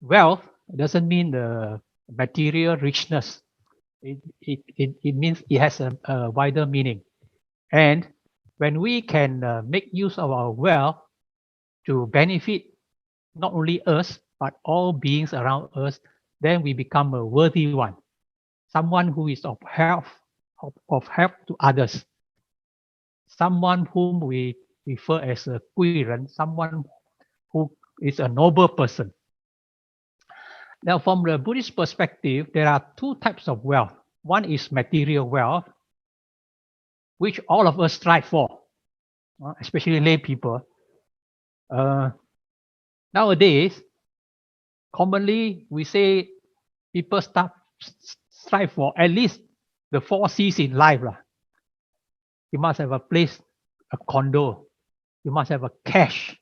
wealth doesn't mean the material richness. It means it has a wider meaning. And when we can make use of our wealth to benefit not only us, but all beings around us, then we become a worthy one. Someone who is of help to others. Someone whom we refer as a 贵人, someone who is a noble person. Now, from the Buddhist perspective, there are two types of wealth. One is material wealth, which all of us strive for, especially lay people. Nowadays, commonly we say people strive for at least the 4 C's in life. You must have a place, a condo. You must have a cash.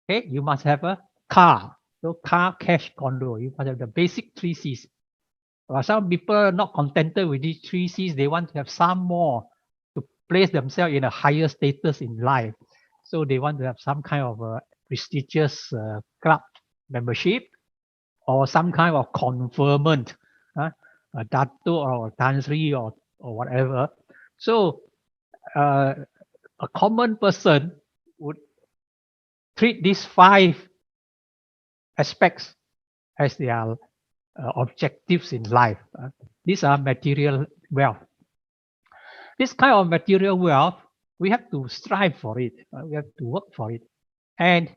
Okay, you must have a car. So car, cash, condo. You must have the basic 3 C's. Some people are not contented with these 3 C's. They want to have some more to place themselves in a higher status in life. So they want to have some kind of a prestigious club membership or some kind of conferment, a Dato or Tan Sri or whatever. So a common person would treat these 5 aspects as their objectives in life. These are material wealth. This kind of material wealth, we have to strive for it. We have to work for it. And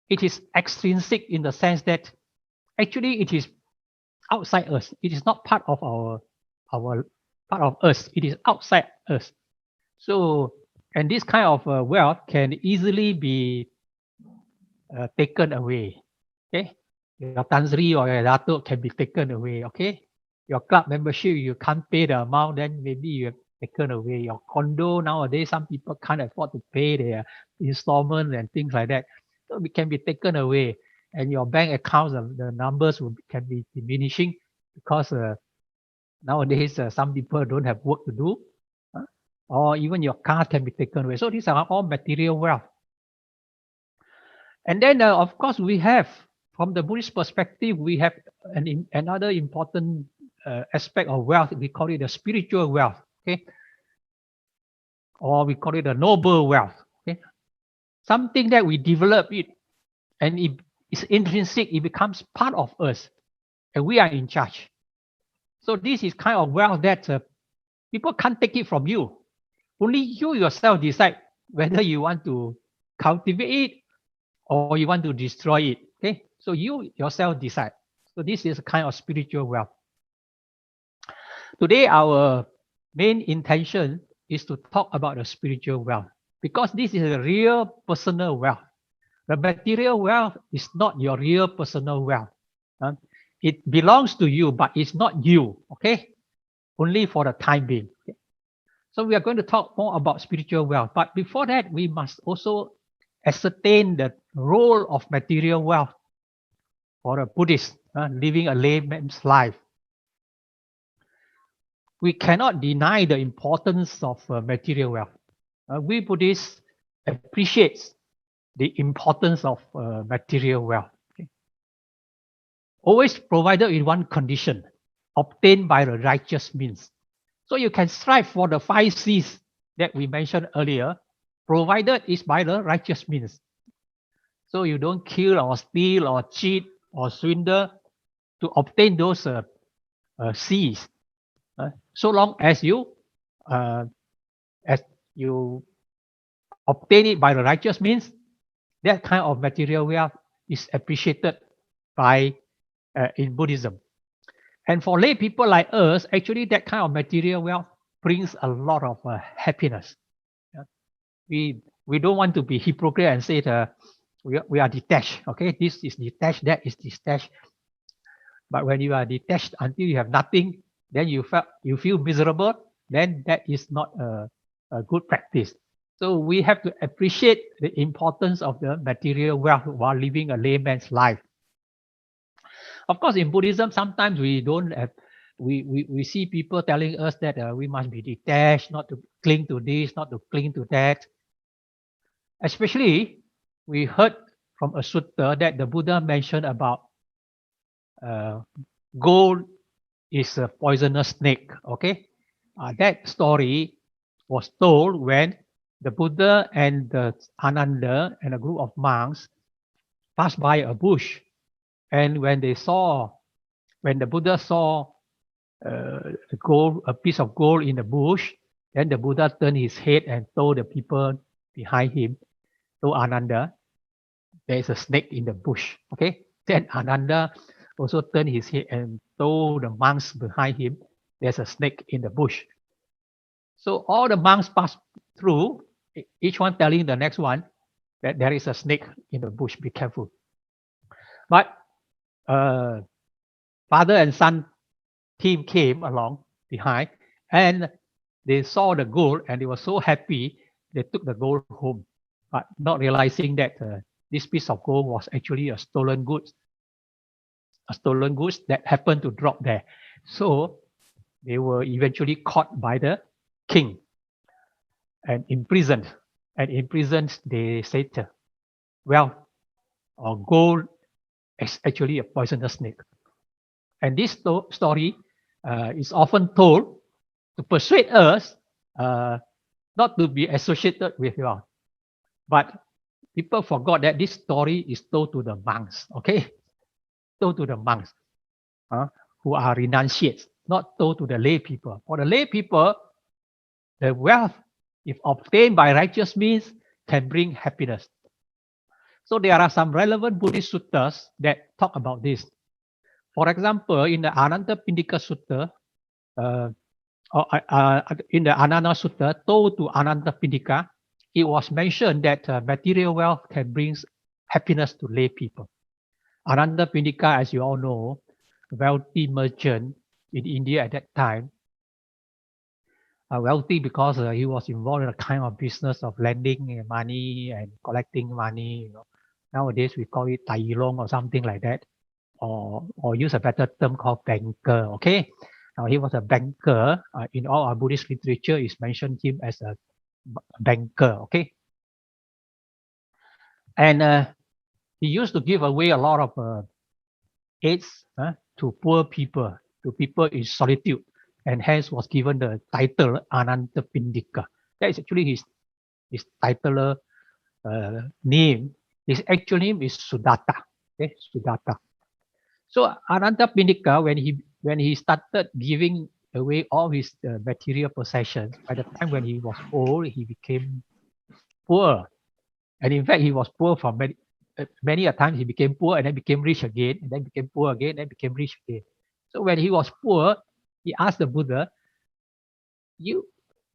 it is extrinsic in the sense that actually it is outside us. It is not part of our part of us. It is outside us. So, and this kind of wealth can easily be taken away. Okay, your Tan Sri or your Dato can be taken away. Okay, your club membership, you can't pay the amount, then maybe you have taken away. Your condo nowadays, some people can't afford to pay their installment and things like that, so it can be taken away. And your bank accounts, the numbers can be diminishing because nowadays some people don't have work to do, or even your car can be taken away. So these are all material wealth. And then, of course, we have, from the Buddhist perspective, we have another important aspect of wealth. We call it the spiritual wealth, okay? Or we call it the noble wealth, okay? Something that we develop it, and it is intrinsic, it becomes part of us, and we are in charge. So this is kind of wealth that people can't take it from you. Only you yourself decide whether you want to cultivate it or you want to destroy it. Okay, so you yourself decide. So this is a kind of spiritual wealth. Today, our main intention is to talk about the spiritual wealth, because this is a real personal wealth. The material wealth is not your real personal wealth. It belongs to you, but it's not you. Okay, only for the time being. Okay? So we are going to talk more about spiritual wealth. But before that, we must also ascertain the role of material wealth for a Buddhist living a layman's life. We cannot deny the importance of material wealth. We Buddhists appreciate the importance of material wealth. Okay? Always provided in one condition, obtained by the righteous means. So you can strive for the 5 C's that we mentioned earlier, provided is by the righteous means. So you don't kill or steal or cheat or swindle to obtain those C's. So long as you obtain it by the righteous means, that kind of material wealth is appreciated by in Buddhism. And for lay people like us, actually that kind of material wealth brings a lot of happiness. We don't want to be hypocrite and say that we are detached. Okay, this is detached, that is detached. But when you are detached until you have nothing, then you feel miserable, then that is not a good practice. So we have to appreciate the importance of the material wealth while living a layman's life. Of course, in Buddhism, sometimes we don't have, we see people telling us that we must be detached, not to cling to this, not to cling to that. Especially, we heard from a sutta that the Buddha mentioned about gold is a poisonous snake. Okay, that story was told when the Buddha and the Ananda and a group of monks passed by a bush, and when the Buddha saw a piece of gold in the bush, then the Buddha turned his head and told the people behind him, to Ananda, there is a snake in the bush. Okay, then Ananda also turned his head and told the monks behind him, there's a snake in the bush. So all the monks passed through, each one telling the next one that there is a snake in the bush, be careful. But father and son team came along behind, and they saw the gold and they were so happy they took the gold home, but not realizing that this piece of gold was actually a stolen goods that happened to drop there. So they were eventually caught by the king and imprisoned. And in prison, they said, well, gold is actually a poisonous snake. And this story is often told to persuade us not to be associated with God. But people forgot that this story is told to the monks, okay? Told to the monks who are renunciates, not told to the lay people. For the lay people, the wealth, if obtained by righteous means, can bring happiness. So there are some relevant Buddhist suttas that talk about this. For example, in the Anantapindika Sutta, in the Ananda Sutta, told to Anantapindika, it was mentioned that material wealth can bring happiness to lay people. Anantapindika, as you all know, wealthy merchant in India at that time, wealthy because he was involved in a kind of business of lending money and collecting money. You know, nowadays we call it tai long or something like that, or use a better term called banker. Okay, now he was a banker. In all our Buddhist literature, is mentioned him as a banker. Okay, and he used to give away a lot of aids to poor people, to people in solitude, and hence was given the title Anantapindika. That is actually his title name. His actual name is Sudatta. Okay, Sudatta. So Anantapindika, when he started giving away all his material possessions, by the time when he was old, he became poor. And in fact, he was poor for many a times. He became poor and then became rich again, and then became poor again, and then became rich again. So when he was poor, he asked the Buddha,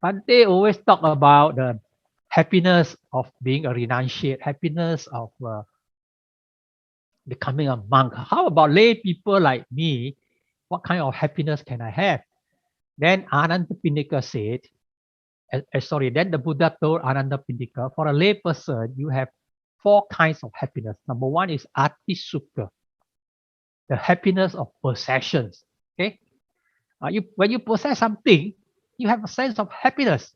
Bhante always talk about the happiness of being a renunciate, happiness of becoming a monk. How about lay people like me? What kind of happiness can I have? Then Anantapindika said, then the Buddha told Anantapindika, for a lay person, you have 4 kinds of happiness. Number 1 is Atisukha, the happiness of possessions. Okay, when you possess something, you have a sense of happiness.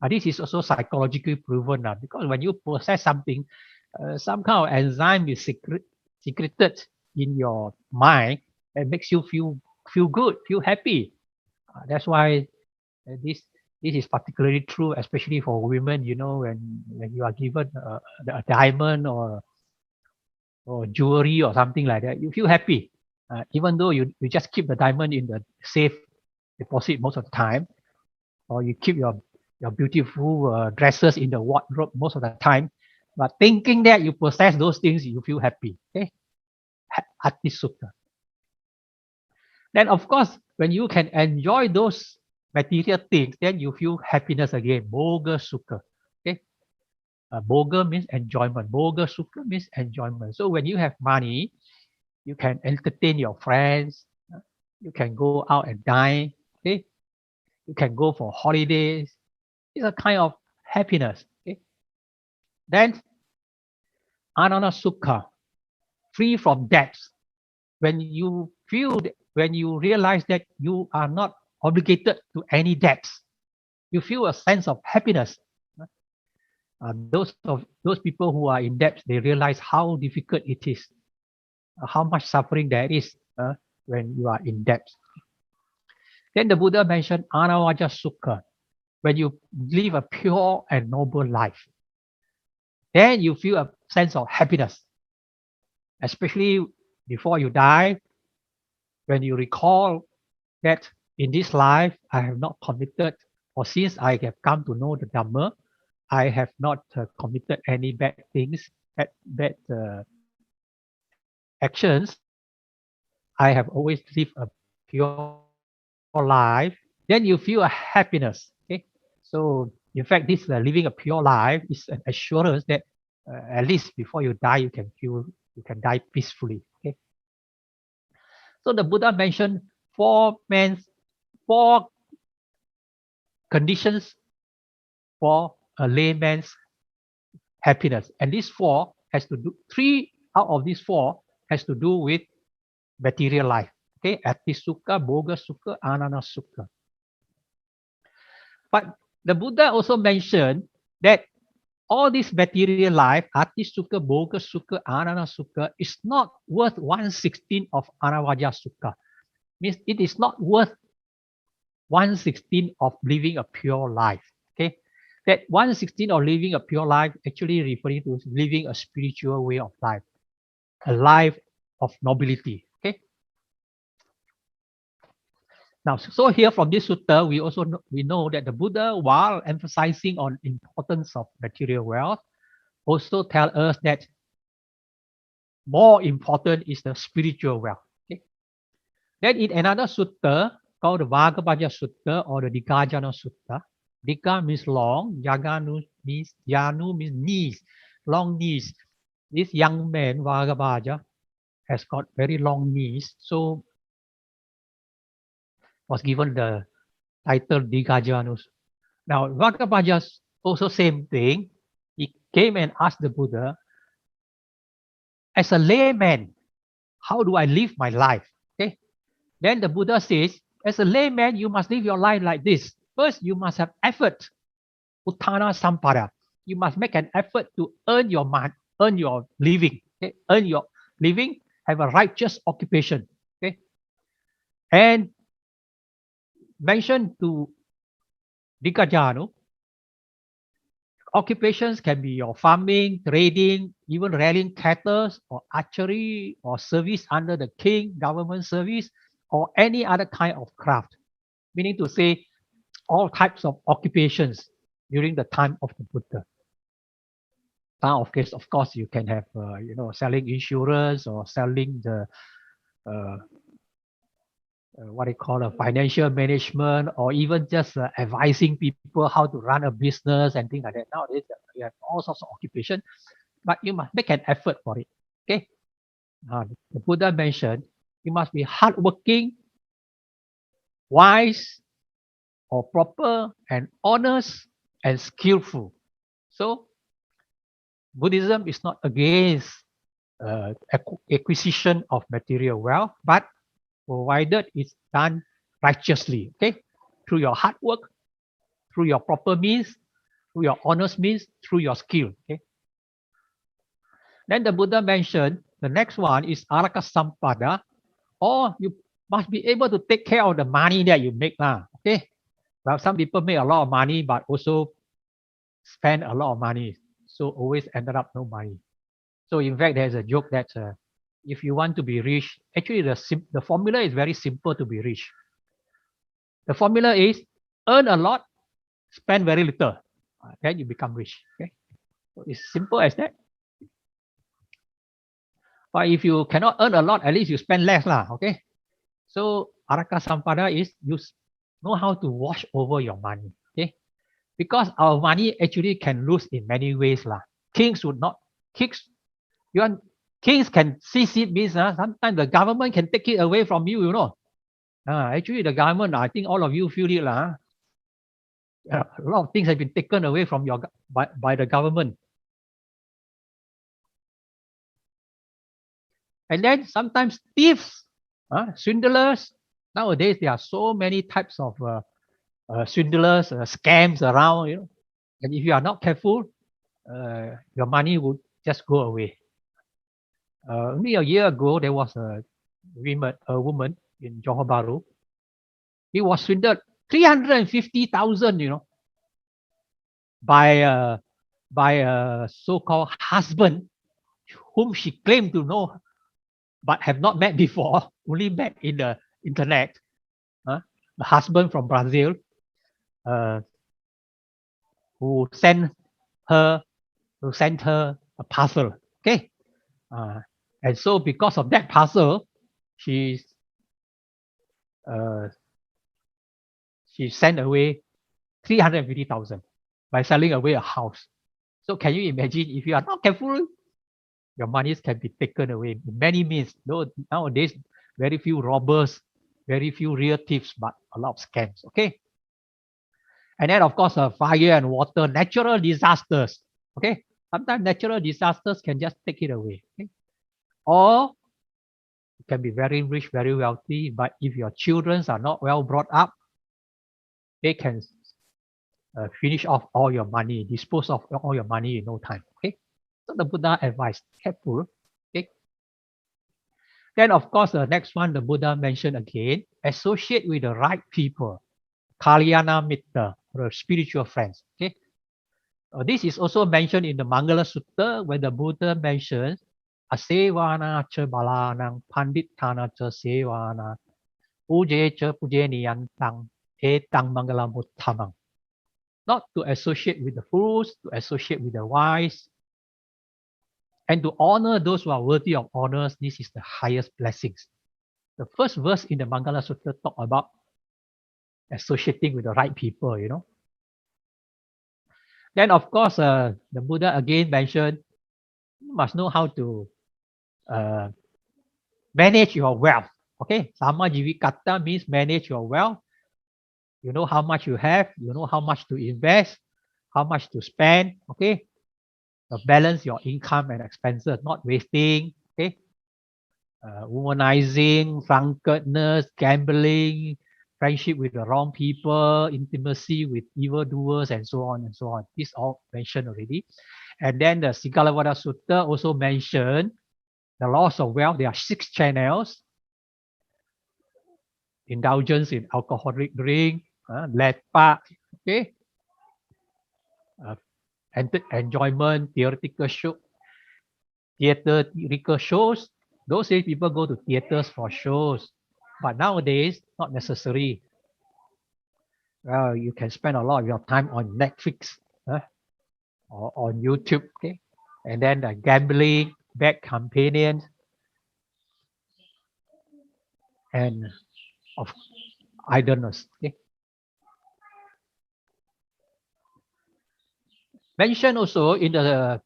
This is also psychologically proven now, because when you possess something, some kind of enzyme is secreted in your mind and makes you feel good, feel happy. That's why this is particularly true, especially for women. You know, when you are given a diamond or jewelry or something like that, you feel happy, even though you just keep the diamond in the safe deposit most of the time, or you keep your beautiful dresses in the wardrobe most of the time. But thinking that you possess those things, you feel happy. Okay, Atisukha. Then of course, when you can enjoy those material things, then you feel happiness again. Bhoga Sukha. Okay, Bhoga means enjoyment. Bhoga Sukha means enjoyment. So when you have money, you can entertain your friends. You can go out and dine. Okay, you can go for holidays. It's a kind of happiness. Okay, then Ananda Sukha, free from debts. When you realize that you are not obligated to any debts, you feel a sense of happiness. Those people who are in debt, they realize how difficult it is, how much suffering there is when you are in debt. Then the Buddha mentioned Anavaja Sukha, when you live a pure and noble life. Then you feel a sense of happiness, especially before you die, when you recall that in this life I have not committed, or since I have come to know the Dhamma, I have not committed any bad things, bad actions. I have always lived a pure life. Then you feel a happiness. Okay, so in fact, this living a pure life is an assurance that at least before you die, you can die peacefully. Okay, so the Buddha mentioned four conditions for a layman's happiness, and these four has to do, three out of these four has to do with material life. Okay, Ati Sukha, Bhoga Sukha, Anana Sukha. But the Buddha also mentioned that all this material life, Ati Sukha, Bhoga Sukha, Anana Sukha, is not worth 1/16 of Anavaja Sukha. Means it is not worth 1/16 of living a pure life. Okay, that 1/16 of living a pure life actually referring to living a spiritual way of life, a life of nobility. Okay. Now, so here from this sutta, we know that the Buddha, while emphasizing on importance of material wealth, also tell us that more important is the spiritual wealth. Okay? Then in another sutta called the Bhagavad-Gita Sutta or the Dikajana Sutta, Dika means long, Jaganu means knees, long knees. This young man, Bhagavad-Gita, has got very long knees, so was given the title Dikajanus. Now, Bhagavad-Gita also same thing. He came and asked the Buddha, as a layman, how do I live my life? Okay. Then the Buddha says, as a layman, you must live your life like this. First, you must have effort. Uttana sampada. You must make an effort to earn your living. Okay? Earn your living, have a righteous occupation. Okay. And mentioned to Dikajanu, occupations can be your farming, trading, even rallying cattle, or archery, or service under the king, government service, or any other kind of craft. Meaning to say, all types of occupations during the time of the Buddha. Now, of course, you can have, selling insurance or selling the what they call a financial management, or even just advising people how to run a business and things like that. Nowadays, you have all sorts of occupation, but you must make an effort for it. Okay. The Buddha mentioned you must be hardworking, wise, or proper, and honest and skillful. So, Buddhism is not against acquisition of material wealth, but provided it's done righteously, okay, through your hard work, through your proper means, through your honest means, through your skill. Okay. Then the Buddha mentioned the next one is araka sampada, or you must be able to take care of the money that you make. Okay. Well, some people make a lot of money, but also spend a lot of money, so always ended up no money. So in fact, there's a joke that if you want to be rich, actually the formula is very simple to be rich. The formula is earn a lot, spend very little, then you become rich. Okay, so it's simple as that. But if you cannot earn a lot, at least you spend less lah. Okay, so araka sampada is you know how to watch over your money. Okay, because our money actually can lose in many ways lah. Kings can seize it, means sometimes the government can take it away from you. Actually the government, I think all of you feel it lah. A lot of things have been taken away from by the government. And then sometimes thieves, swindlers. Nowadays there are so many types of swindlers, scams around. And if you are not careful, your money would just go away. Only a year ago, there was a a woman in Johor Bahru. He was swindled 350,000, by a so-called husband whom she claimed to know but have not met before, only met in the internet. The husband from Brazil, who sent her a parcel. Okay, and so because of that parcel, she sent away 350,000 by selling away a house. So can you imagine, if you are not careful, your monies can be taken away in many means. Though nowadays, very few robbers, very few real thieves, but a lot of scams. Okay. And then, of course, fire and water, natural disasters. Okay. Sometimes natural disasters can just take it away. Okay? Or you can be very rich, very wealthy, but if your children are not well brought up, they can finish off all your money, dispose of all your money in no time. Okay. So the Buddha advised, careful. Okay. Then, of course, the next one the Buddha mentioned again, associate with the right people, Kalyana Mitta, or spiritual friends. Okay. This is also mentioned in the Mangala Sutta, where the Buddha mentions Asevana cha balanang panditana cha sevana puje cha pujeniyantang etang mangalam uttamang. Not to associate with the fools, to associate with the wise, and to honor those who are worthy of honors. This is the highest blessings. The first verse in the Mangala Sutta talk about associating with the right people, Then, of course, the Buddha again mentioned, you must know how to manage your wealth. Okay, Sama Jivikata means manage your wealth. You know how much you have, you know how much to invest, how much to spend. Okay, balance your income and expenses, not wasting. Okay, womanizing, drunkenness, gambling, friendship with the wrong people, intimacy with evildoers, and so on and so on. This all mentioned already. And then the Sigalavada Sutta also mentioned the loss of wealth. There are 6 channels: indulgence in alcoholic drink, lepa, okay, enjoyment, theoretical shows. Those days people go to theaters for shows, but nowadays not necessary. You can spend a lot of your time on Netflix or on YouTube, okay, and then gambling, bad companions, and of idleness. Okay. Mentioned also in the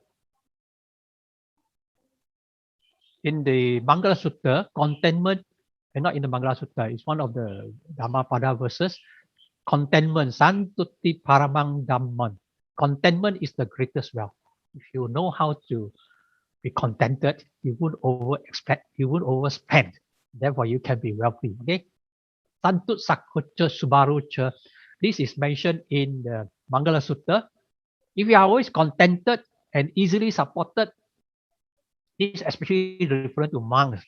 Mangala Sutta, contentment, and not in the Mangala Sutta, it's one of the Dhammapada verses. Contentment, santutti paramang dhamman. Contentment is the greatest wealth. If you know how to be contented, you won't overspend. Therefore, you can be wealthy. Okay. Santut sakucha subarucha. This is mentioned in the Mangala Sutta. If you are always contented and easily supported, this is especially referring to monks.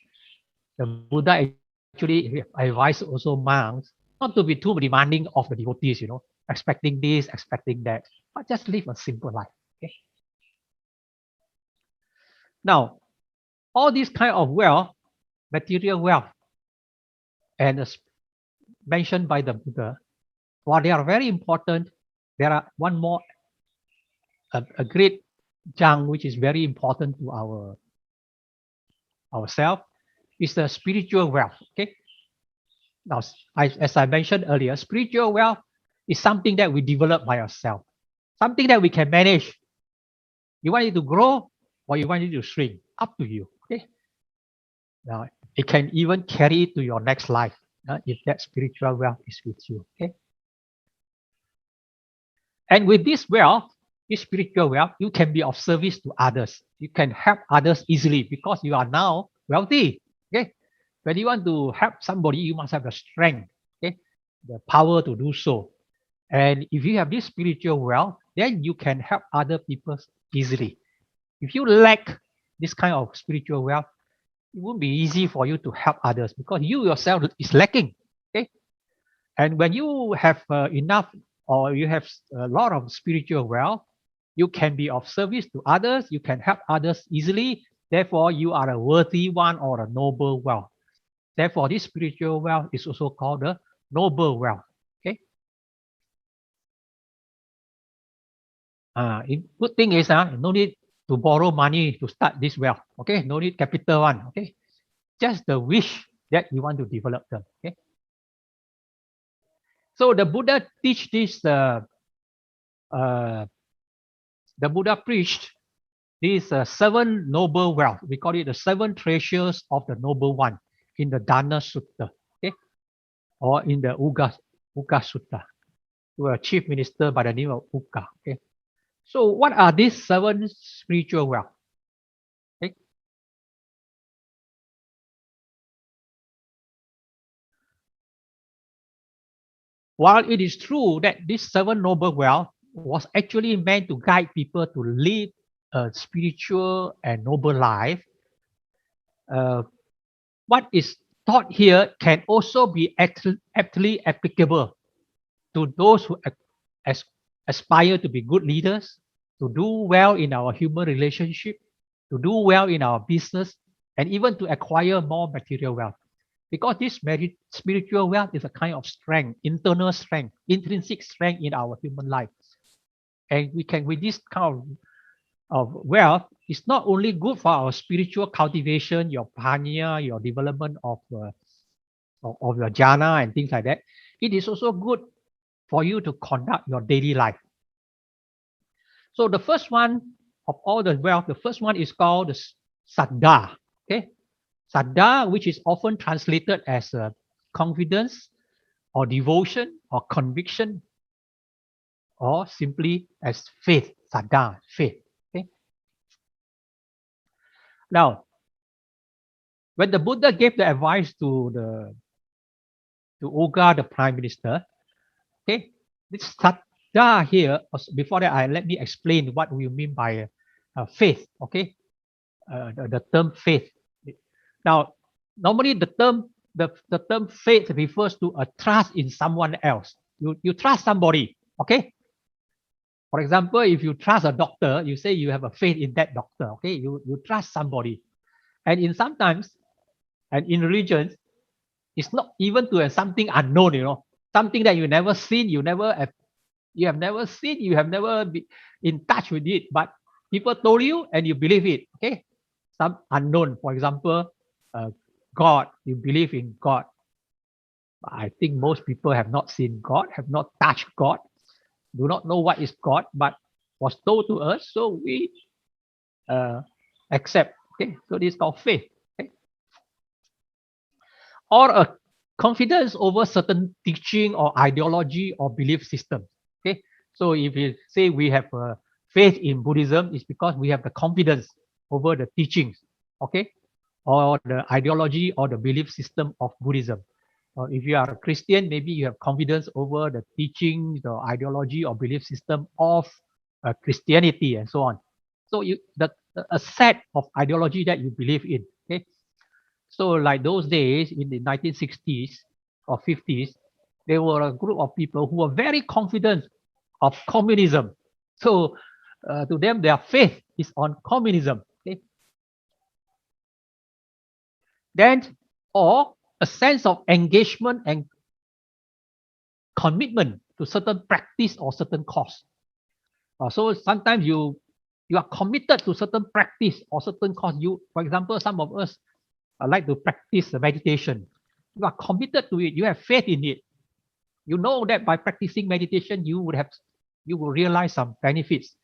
The Buddha actually advised also monks not to be too demanding of the devotees, expecting this, expecting that, but just live a simple life. Okay. Now, all these kind of wealth, material wealth, and mentioned by the Buddha, while they are very important, there are one more, a great junk which is very important to ourselves, is the spiritual wealth. Okay. Now, as I mentioned earlier, spiritual wealth is something that we develop by ourselves, something that we can manage. You want it to grow or you want it to shrink, up to you. Okay. Now, it can even carry it to your next life if that spiritual wealth is with you. Okay. And with this wealth, this spiritual wealth, you can be of service to others. You can help others easily because you are now wealthy. Okay. When you want to help somebody, you must have the strength, okay, the power to do so. And if you have this spiritual wealth, then you can help other people easily. If you lack this kind of spiritual wealth, it won't be easy for you to help others because you yourself is lacking. Okay, and when you have enough or you have a lot of spiritual wealth, you can be of service to others. You can help others easily. Therefore, you are a worthy one or a noble wealth. Therefore, this spiritual wealth is also called the noble wealth. Okay. Good thing is no need to borrow money to start this wealth. Okay, no need capital one. Okay, just the wish that you want to develop them. Okay. So the Buddha teach this. The Buddha preached these seven noble wealth. We call it the seven treasures of the noble one in the Dana Sutta. Okay, or in the Uga Sutta, to a chief minister by the name of Uga. Okay. So what are these seven spiritual wealth? Okay. While it is true that this seven noble wealth was actually meant to guide people to live a spiritual and noble life, what is taught here can also be aptly applicable to those who aspire to be good leaders, to do well in our human relationship, to do well in our business, and even to acquire more material wealth. Because this spiritual wealth is a kind of strength, internal strength, intrinsic strength in our human life. And we can, with this kind of wealth, it's not only good for our spiritual cultivation, your panya, your development of your jhana and things like that. It is also good for you to conduct your daily life. So the first one of all the wealth, the first one is called the saddha. Okay, saddha, which is often translated as confidence or devotion or conviction, or simply as faith. Saddha, faith. Okay. Now, when the Buddha gave the advice to Uga, the prime minister, okay, this saddha here. Before that, let me explain what we mean by faith. Okay, the term faith. Now, normally the term faith refers to a trust in someone else. You trust somebody. Okay. For example, if you trust a doctor, you say you have a faith in that doctor. Okay, you trust somebody, and in sometimes, and in religions, it's not even to something unknown. Something that you never seen, you have never seen, you have never been in touch with it, but people told you and you believe it. Okay, some unknown. For example, God. You believe in God. I think most people have not seen God, have not touched God, do not know what is God, but was told to us, so we accept. Okay, so this is called faith. Okay? Or a confidence over certain teaching or ideology or belief system. Okay, so if you say we have faith in Buddhism, it's because we have the confidence over the teachings. Okay, or the ideology or the belief system of Buddhism. Or if you are a Christian, maybe you have confidence over the teaching, the ideology or belief system of Christianity and so on. So a set of ideology that you believe in. Okay, so like those days in the 1960s or 50s, there were a group of people who were very confident of communism. So to them, their faith is on communism. Okay? Then, or a sense of engagement and commitment to certain practice or certain cause. So sometimes you are committed to certain practice or certain cause. For example, some of us like to practice meditation. You are committed to it. You have faith in it. You know that by practicing meditation, you will realize some benefits.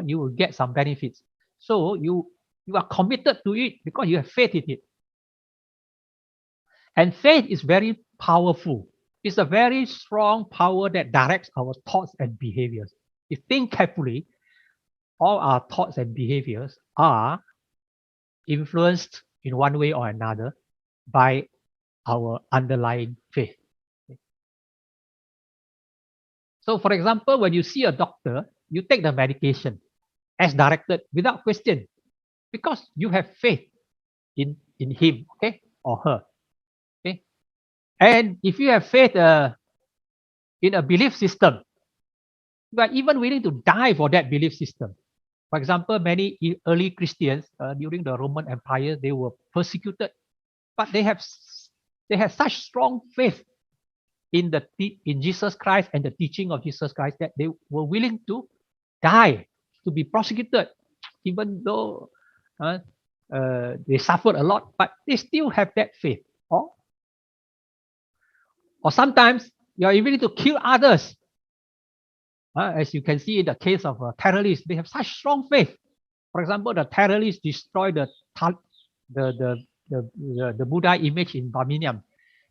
You will get some benefits. So you are committed to it because you have faith in it. And faith is very powerful. It's a very strong power that directs our thoughts and behaviors. If you think carefully, all our thoughts and behaviors are influenced in one way or another by our underlying faith. So, for example, when you see a doctor, you take the medication as directed without question because you have faith in in him, okay, or her. Okay, and if you have faith in a belief system, you are even willing to die for that belief system. For example, many early Christians during the Roman Empire, they were persecuted, but they had such strong faith in Jesus Christ and the teaching of Jesus Christ that they were willing to die, to be prosecuted, even though they suffered a lot, but they still have that faith. Or sometimes you are willing to kill others. As you can see in the case of terrorists, they have such strong faith. For example, the terrorists destroyed the Buddha image in Birmingham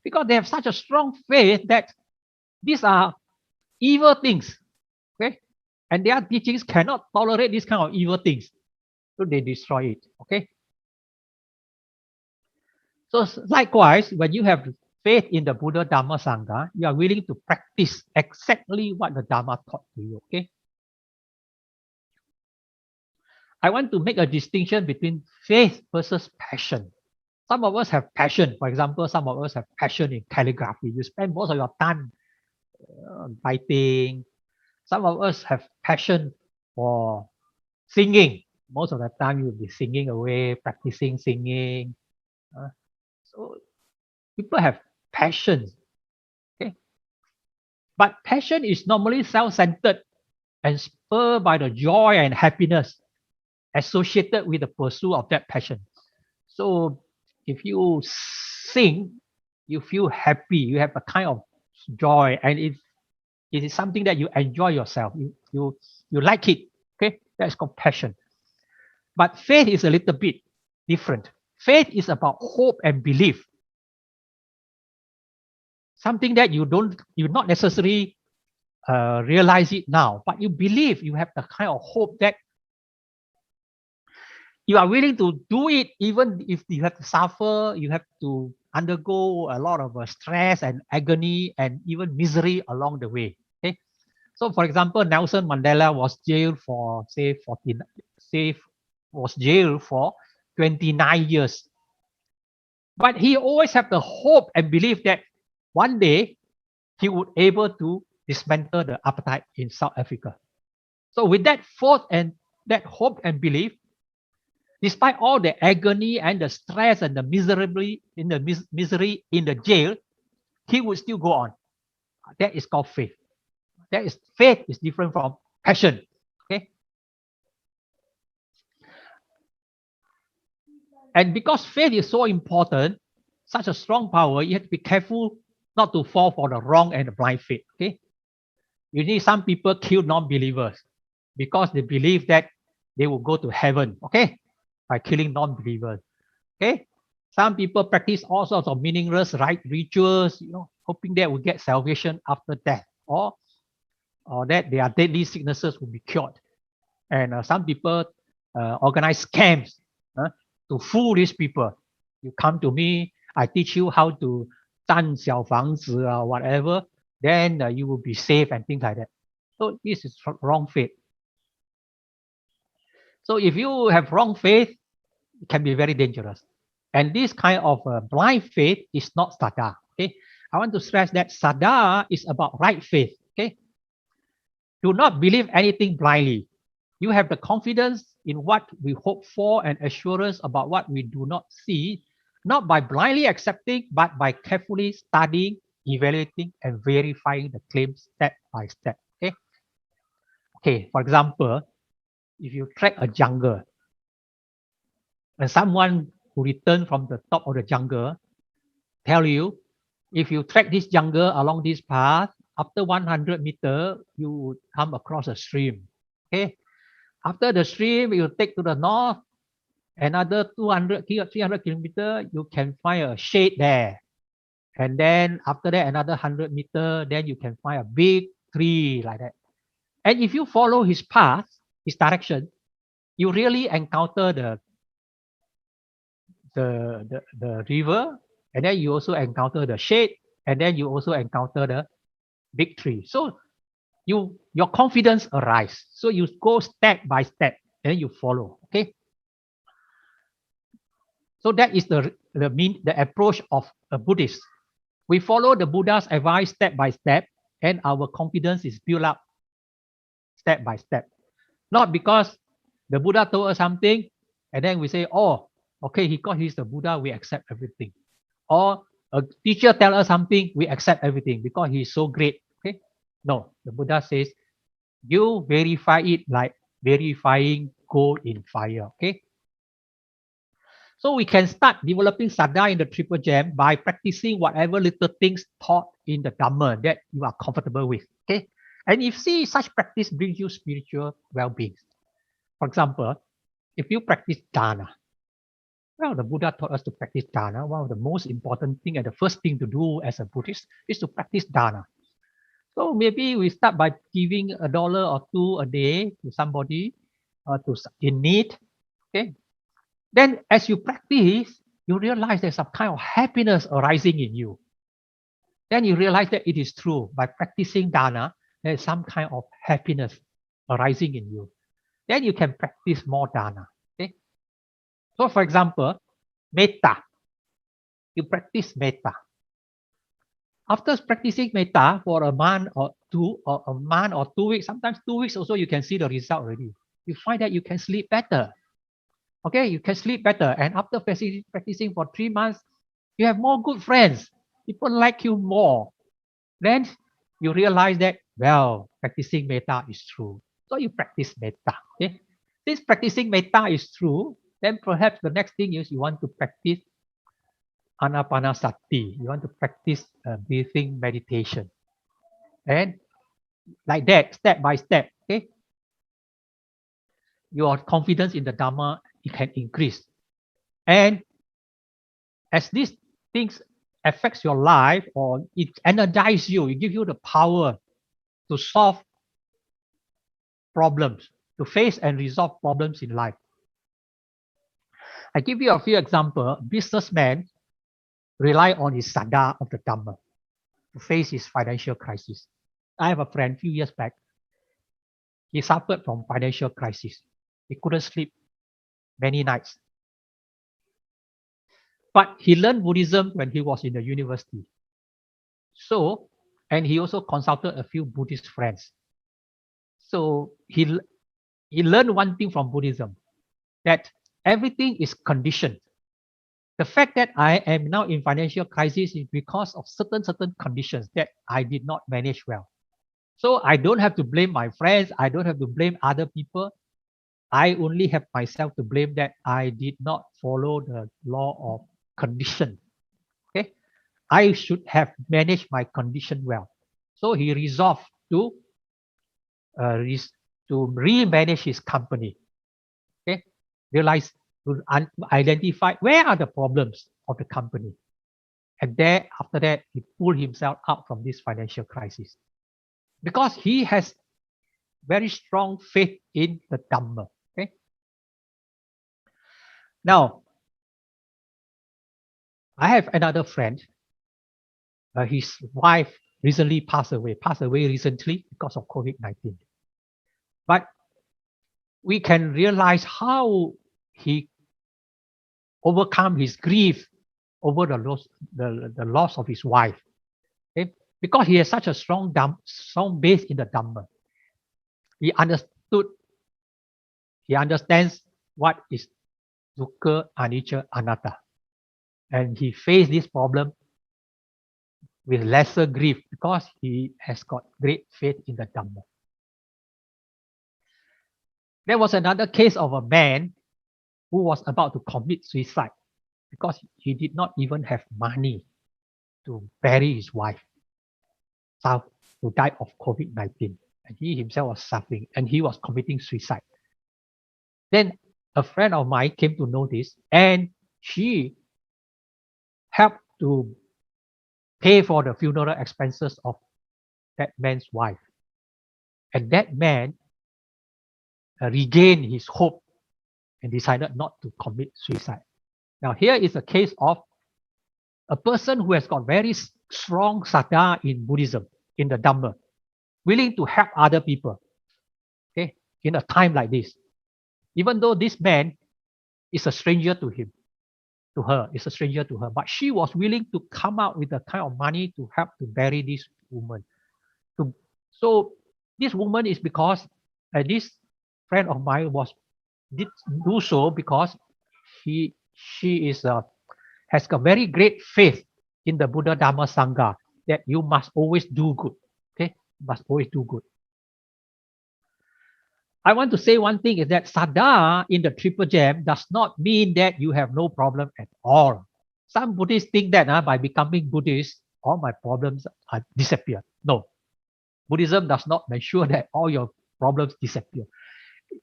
because they have such a strong faith that these are evil things, okay, and their teachings cannot tolerate this kind of evil things, so they destroy it. Okay, so likewise, when you have faith in the Buddha, Dhamma, Sangha, you are willing to practice exactly what the Dhamma taught to you. Okay, I want to make a distinction between faith versus passion. Some of us have passion. For example, some of us have passion in calligraphy. You spend most of your time writing. Some of us have passion for singing. Most of the time you'll be singing away, practicing singing. So people have passion. Okay? But passion is normally self-centered and spurred by the joy and happiness associated with the pursuit of that passion. So if you sing, you feel happy, you have a kind of joy, and it is something that you enjoy yourself. You like it. Okay, that's called passion. But faith is a little bit different. Faith is about hope and belief. Something that you not necessarily realize it now, but you believe, you have the kind of hope that you are willing to do it even if you have to suffer, you have to undergo a lot of stress and agony and even misery along the way. Okay, so for example, Nelson Mandela was jailed for was jailed for 29 years, but he always had the hope and belief that one day he would able to dismantle the apartheid in South Africa. So with that thought and that hope and belief, despite all the agony and the stress and the misery in the jail, he would still go on. That is called faith. Faith is different from passion. Okay. And because faith is so important, such a strong power, you have to be careful not to fall for the wrong and the blind faith. Okay. You need some people kill non-believers because they believe that they will go to heaven. Okay. By killing non-believers. Okay, some people practice all sorts of meaningless rituals, hoping they will get salvation after death, or that their deadly sicknesses will be cured. And some people organize scams to fool these people. You come to me, I teach you how to 占小房子 or whatever, then you will be safe and things like that. So this is wrong faith. So if you have wrong faith, it can be very dangerous. And this kind of blind faith is not sada. Okay, I want to stress that sada is about right faith. Okay, do not believe anything blindly. You have the confidence in what we hope for and assurance about what we do not see, not by blindly accepting, but by carefully studying, evaluating, and verifying the claims step by step. Okay. Okay. For example, if you trek a jungle, and someone who returned from the top of the jungle tell you, if you trek this jungle along this path, after 100 meters, you would come across a stream. Okay. After the stream, you take to the north, another 200, 300 kilometers, you can find a shade there. And then after that, another 100 meters, then you can find a big tree like that. And if you follow his path, his direction, you really encounter the river, and then you also encounter the shade, and then you also encounter the big tree. So your confidence arises. So you go step by step, and then you follow. Okay. So that is the approach of a Buddhist. We follow the Buddha's advice step by step, and our confidence is built up step by step. Not because the Buddha told us something, and then we say, oh, okay, because he's the Buddha, we accept everything. Or a teacher tell us something, we accept everything because he's so great. Okay? No, the Buddha says, you verify it like verifying gold in fire. Okay? So we can start developing Saddha in the Triple Gem by practicing whatever little things taught in the Dhamma that you are comfortable with. Okay? And if see such practice brings you spiritual well-being. For example, if you practice dana, well, the Buddha taught us to practice dana. One of the most important thing and the first thing to do as a Buddhist is to practice dana. So maybe we start by giving $1 or $2 a day to somebody in need. Okay. Then as you practice, you realize there's some kind of happiness arising in you. Then you realize that it is true. By practicing dana, there's some kind of happiness arising in you. Then you can practice more dana. Okay? So for example, metta. You practice metta. After practicing metta for a month or 2 weeks, sometimes 2 weeks also, you can see the result already. You find that you can sleep better. Okay, you can sleep better. And after practicing for 3 months, you have more good friends. People like you more. Then you realize that, well, practicing metta is true. So you practice metta. Okay? Since practicing metta is true, then perhaps the next thing is you want to practice anapanasati. You want to practice breathing meditation. And like that, step by step, okay? Your confidence in the Dhamma, it can increase. And as these things affects your life or it energizes you, it gives you the power to solve problems, to face and resolve problems in life. I give you a few examples. Businessman rely on his saddha of the Dhamma to face his financial crisis. I have a friend a few years back. He suffered from financial crisis. He couldn't sleep many nights. But he learned Buddhism when he was in the university. So, and he also consulted a few Buddhist friends. So he learned one thing from Buddhism, that everything is conditioned. The fact that I am now in financial crisis is because of certain conditions that I did not manage well. So I don't have to blame my friends. I don't have to blame other people. I only have myself to blame that I did not follow the law of condition. Okay, I should have managed my condition well. So he resolved to re-manage his company. Okay, realize to identify where are the problems of the company, and there after that he pulled himself out from this financial crisis because he has very strong faith in the Dhamma. Okay. Now, I have another friend. His wife recently passed away recently because of COVID-19. But we can realize how he overcome his grief over the loss of his wife. Okay? Because he has such a strong base in the Dhamma. He understands what is dukkha, anicca, anatta. And he faced this problem with lesser grief because he has got great faith in the Dhamma. There was another case of a man who was about to commit suicide because he did not even have money to bury his wife, who died of COVID-19. And he himself was suffering and he was committing suicide. Then a friend of mine came to know this and she helped to pay for the funeral expenses of that man's wife. And that man regained his hope and decided not to commit suicide. Now here is a case of a person who has got very strong saddha in Buddhism, in the Dhamma, willing to help other people, okay, in a time like this. Even though this man is a stranger to him. to her. It's a stranger to her. But she was willing to come out with the kind of money to help to bury this woman. So this woman is because this friend of mine did do so because she is has a very great faith in the Buddha Dhamma Sangha that you must always do good. Okay, must always do good. I want to say one thing is that Sada in the Triple Gem does not mean that you have no problem at all. Some Buddhists think that by becoming Buddhist, all my problems are disappear. No, Buddhism does not make sure that all your problems disappear.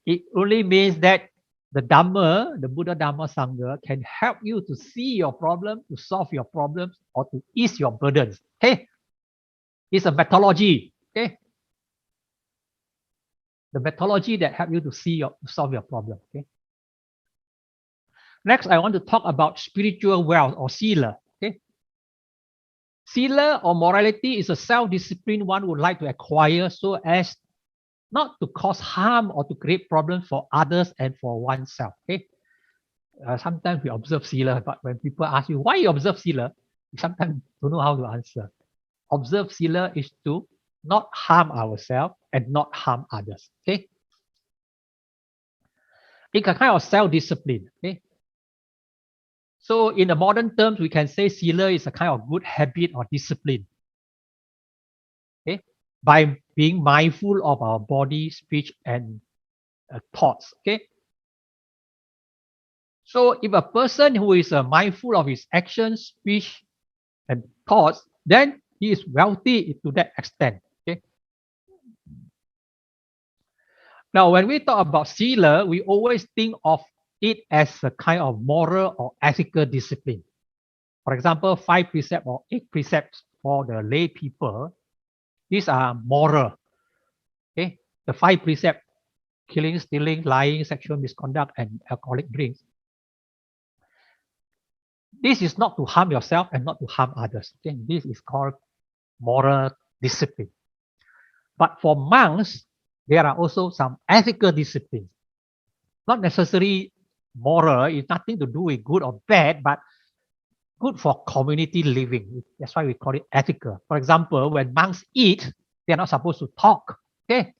It only means that the Dhamma, the Buddha Dhamma Sangha, can help you to see your problem, to solve your problems, or to ease your burdens. Okay, it's a methodology. Okay, the methodology that help you to solve your problem. Okay. Next, I want to talk about spiritual wealth or sila. Okay. Sila or morality is a self-discipline one would like to acquire so as not to cause harm or to create problems for others and for oneself. Okay. Sometimes we observe sila, but when people ask you why you observe sila, you sometimes don't know how to answer. Observe sila is to not harm ourselves and not harm others. Okay. It's a kind of self-discipline. Okay. So in the modern terms, we can say sila is a kind of good habit or discipline. Okay, by being mindful of our body, speech, and thoughts. Okay. So if a person who is mindful of his actions, speech, and thoughts, then he is wealthy to that extent. Okay. Now, when we talk about sila, we always think of it as a kind of moral or ethical discipline. For example, 5 precepts or 8 precepts for the lay people, these are moral. Okay, the 5 precepts: killing, stealing, lying, sexual misconduct, and alcoholic drinks. This is not to harm yourself and not to harm others. Okay, this is called moral discipline. But for monks, there are also some ethical disciplines. Not necessarily moral, it's nothing to do with good or bad, but good for community living. That's why we call it ethical. For example, when monks eat, they're not supposed to talk. Okay,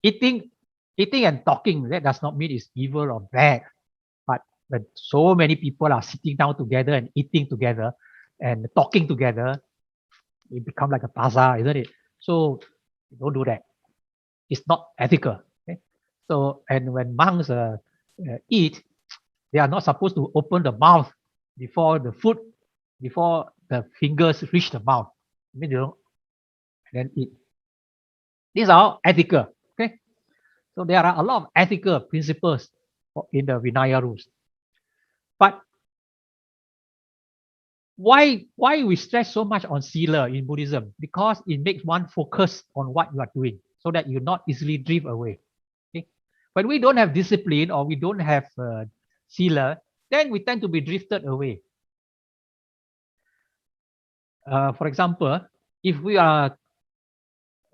eating and talking, that does not mean it's evil or bad. But when so many people are sitting down together and eating together and talking together, it becomes like a bazaar, isn't it? So don't do that. It's not ethical. Okay? So, and when monks eat, they are not supposed to open the mouth before the food, before the fingers reach the mouth. I mean, and then eat. These are all ethical. Okay. So there are a lot of ethical principles in the Vinaya rules. But why we stress so much on sila in Buddhism? Because it makes one focus on what you are doing so that you not easily drift away. Okay? When we don't have discipline or we don't have sila, then we tend to be drifted away. For example, if we are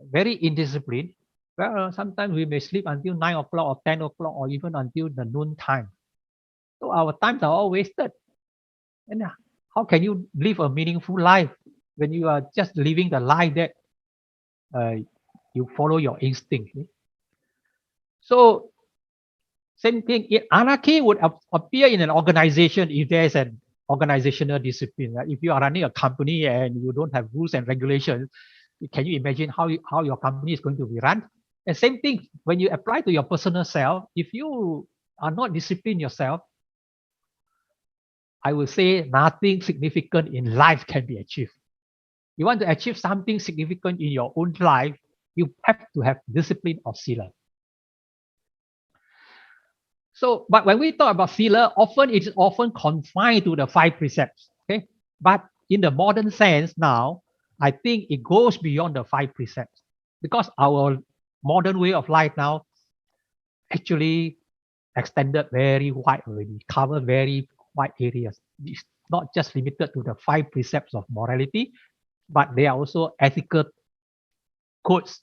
very indisciplined, well, sometimes we may sleep until 9 o'clock or 10 o'clock or even until the noon time. So our times are all wasted. And how can you live a meaningful life when you are just living the life that you follow your instinct? So same thing, anarchy would appear in an organization if there's an organizational discipline. Right? If you are running a company and you don't have rules and regulations, can you imagine how your company is going to be run? And same thing when you apply to your personal self, if you are not disciplined yourself, I will say nothing significant in life can be achieved. You want to achieve something significant in your own life, you have to have discipline of sila. So, but when we talk about sila, it's often confined to the 5 precepts. Okay, but in the modern sense now, I think it goes beyond the 5 precepts because our modern way of life now actually extended very wide already, cover very wide areas. It's not just limited to the 5 precepts of morality, but there are also ethical codes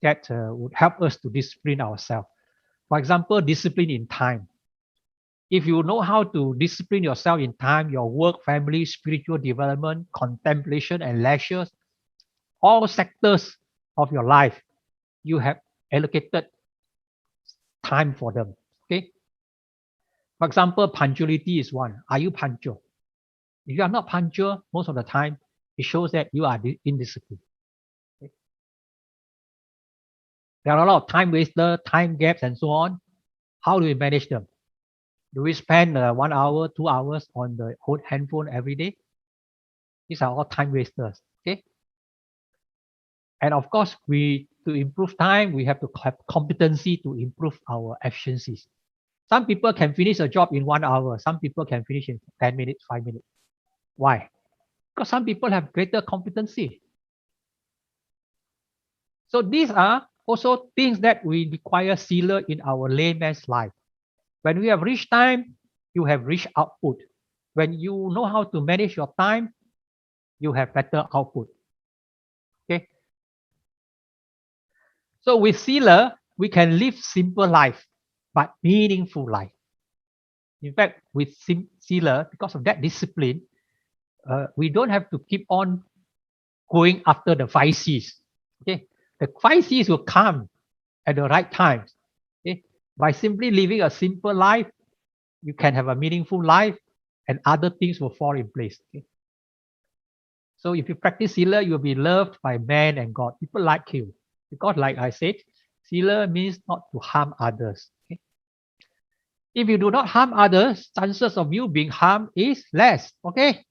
that would help us to discipline ourselves. For example, discipline in time. If you know how to discipline yourself in time, your work, family, spiritual development, contemplation, and leisure, all sectors of your life, you have allocated time for them. Okay. For example, punctuality is one. Are you punctual? If you are not punctual, most of the time, it shows that you are indisciplined. Okay. There are a lot of time wasters, time gaps, and so on. How do we manage them? Do we spend 1 hour, 2 hours on the handphone every day? These are all time wasters. Okay. And of course, to improve time, we have to have competency to improve our efficiencies. Some people can finish a job in 1 hour. Some people can finish in 10 minutes, 5 minutes. Why? Because some people have greater competency. So these are also things that we require sila in our layman's life. When we have reached time, you have reached output. When you know how to manage your time, you have better output. Okay. So with sila, we can live simple life, but meaningful life. In fact, with sila, because of that discipline, we don't have to keep on going after the 5 C's. Okay, the 5 C's will come at the right time. Okay, by simply living a simple life, you can have a meaningful life, and other things will fall in place. Okay? So if you practice sila, you will be loved by man and God. People like you because, like I said, sila means not to harm others. Okay? If you do not harm others, chances of you being harmed is less. Okay.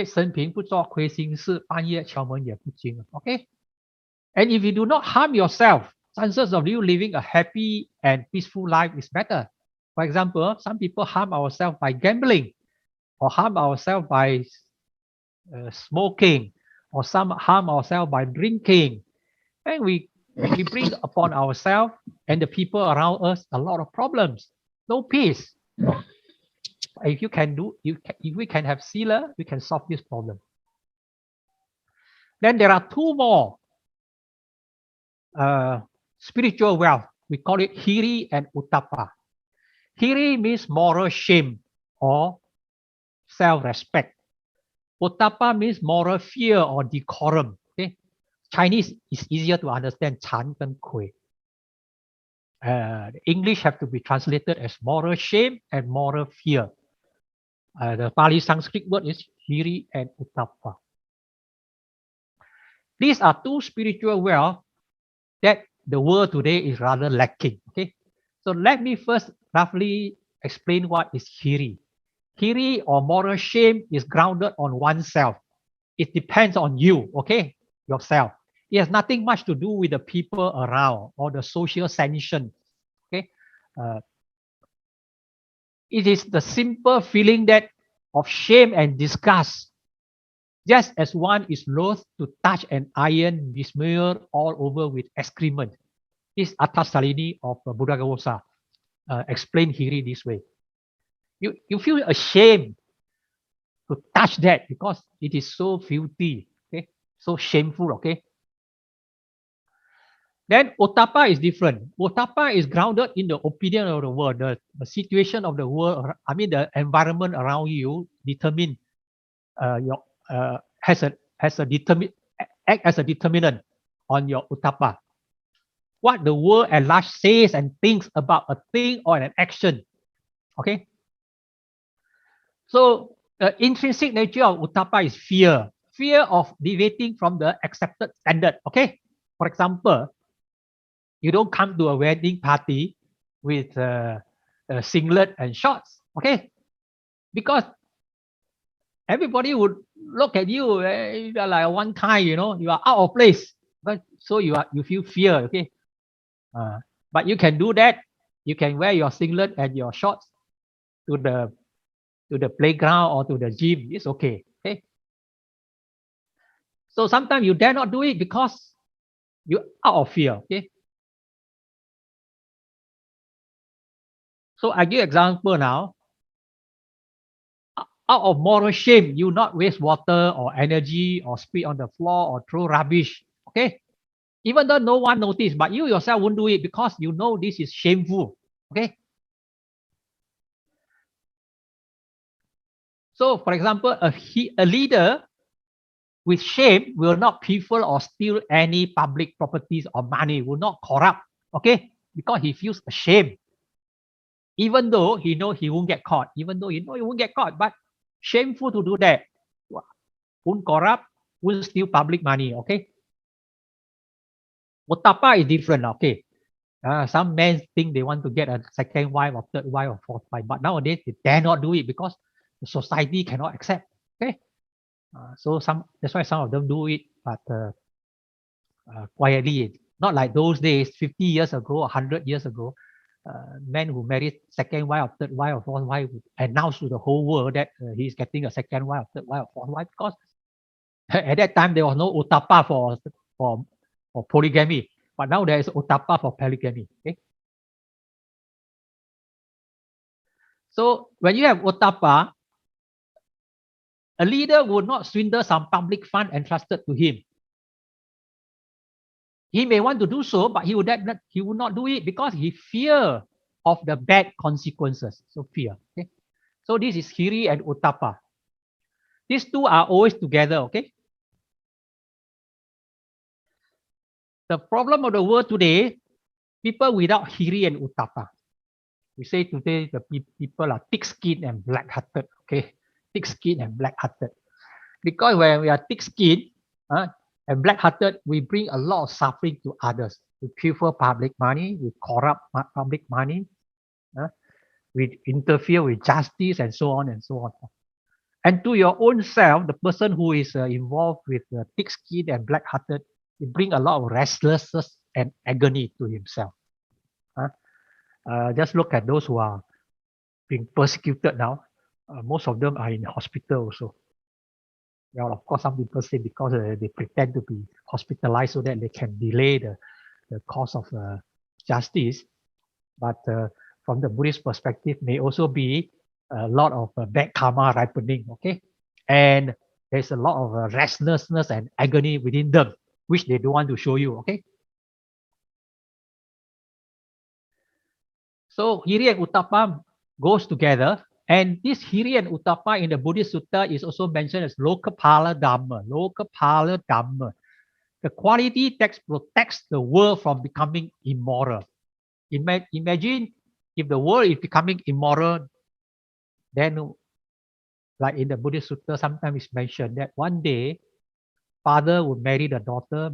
生平不做亏心事，半夜敲门也不惊。Okay. And if you do not harm yourself, chances of you living a happy and peaceful life is better. For example, some people harm ourselves by gambling, or harm ourselves by smoking, or some harm ourselves by drinking. And we bring upon ourselves and the people around us a lot of problems. No peace. If we can have sila, we can solve this problem. Then there are 2 more spiritual wealth. We call it hiri and uttama. Hiri means moral shame or self-respect. Uttama means moral fear or decorum. Okay, Chinese is easier to understand. 惭跟愧. English have to be translated as moral shame and moral fear. The Pali Sanskrit word is hiri and uttama. These are 2 spiritual wealth that the world today is rather lacking. Okay, so let me first roughly explain what is hiri. Hiri or moral shame is grounded on oneself. It depends on you, okay, yourself. It has nothing much to do with the people around or the social sanction. Okay, it is the simple feeling that of shame and disgust. Just as one is loath to touch an iron besmeared all over with excrement. This Attasalini of Buddha-Ghosa explain hiri this way. You feel ashamed to touch that because it is so filthy, okay, so shameful. Okay. Then uttama is different. Uttama is grounded in the opinion of the world, the situation of the world. I mean, the environment around you determine your act as a determinant on your uttama. What the world at large says and thinks about a thing or an action. Okay. So the intrinsic nature of uttama is fear. Fear of deviating from the accepted standard. Okay. For example, you don't come to a wedding party with a singlet and shorts. Okay. Because everybody would look at you, you are like one kind, you are out of place. But so you feel fear. Okay. But you can do that. You can wear your singlet and your shorts to the playground or to the gym. It's okay. Okay. So sometimes you dare not do it because you're out of fear. Okay. So I give example now. Out of moral shame, you not waste water or energy or spit on the floor or throw rubbish. Okay. Even though no one noticed, but you yourself won't do it because you know this is shameful. Okay. So, for example, a leader with shame will not pilfer or steal any public properties or money, will not corrupt, okay? Because he feels ashamed. Even though he know he won't get caught, even though he know he won't get caught, but shameful to do that. Won't corrupt, won't steal public money, okay? Uttama is different, okay? Some men think they want to get a second wife or third wife or fourth wife, but nowadays they dare not do it because the society cannot accept, okay? So that's why some of them do it, but quietly. Not like those days, 50 years ago, 100 years ago, men who married second wife or third wife or fourth wife would announce to the whole world that he's getting a second wife or third wife or fourth wife, because at that time there was no Uttama for polygamy, but now there is Uttama for polygamy. Okay. So when you have Uttama, a leader would not swindle some public fund entrusted to him. He may want to do so, but he would not do it because he fear of the bad consequences. So fear. Okay. So this is Hiri and Uttama. These two are always together. Okay. The problem of the world today, people without Hiri and Uttama. We say today the people are thick-skinned and black-hearted. Okay, thick-skinned and black-hearted. Because when we are thick-skinned and black-hearted, we bring a lot of suffering to others. We pilfer public money, we corrupt public money, we interfere with justice, and so on and so on. And to your own self, the person who is involved with thick-skinned and black-hearted, he bring a lot of restlessness and agony to himself. Just look at those who are being persecuted now. Most of them are in hospital also. Well, of course, some people say because they pretend to be hospitalized so that they can delay the cause of justice. But from the Buddhist perspective, may also be a lot of bad karma ripening, okay? And there's a lot of restlessness and agony within them, which they don't want to show you, okay? So Hiri and Uttama goes together, and this Hiri and Uttama in the Buddhist Sutta is also mentioned as Lokapala Dhamma. Lokapala Dhamma. The quality text protects the world from becoming immoral. Imagine if the world is becoming immoral, then like in the Buddhist Sutta, sometimes it's mentioned that one day father would marry the daughter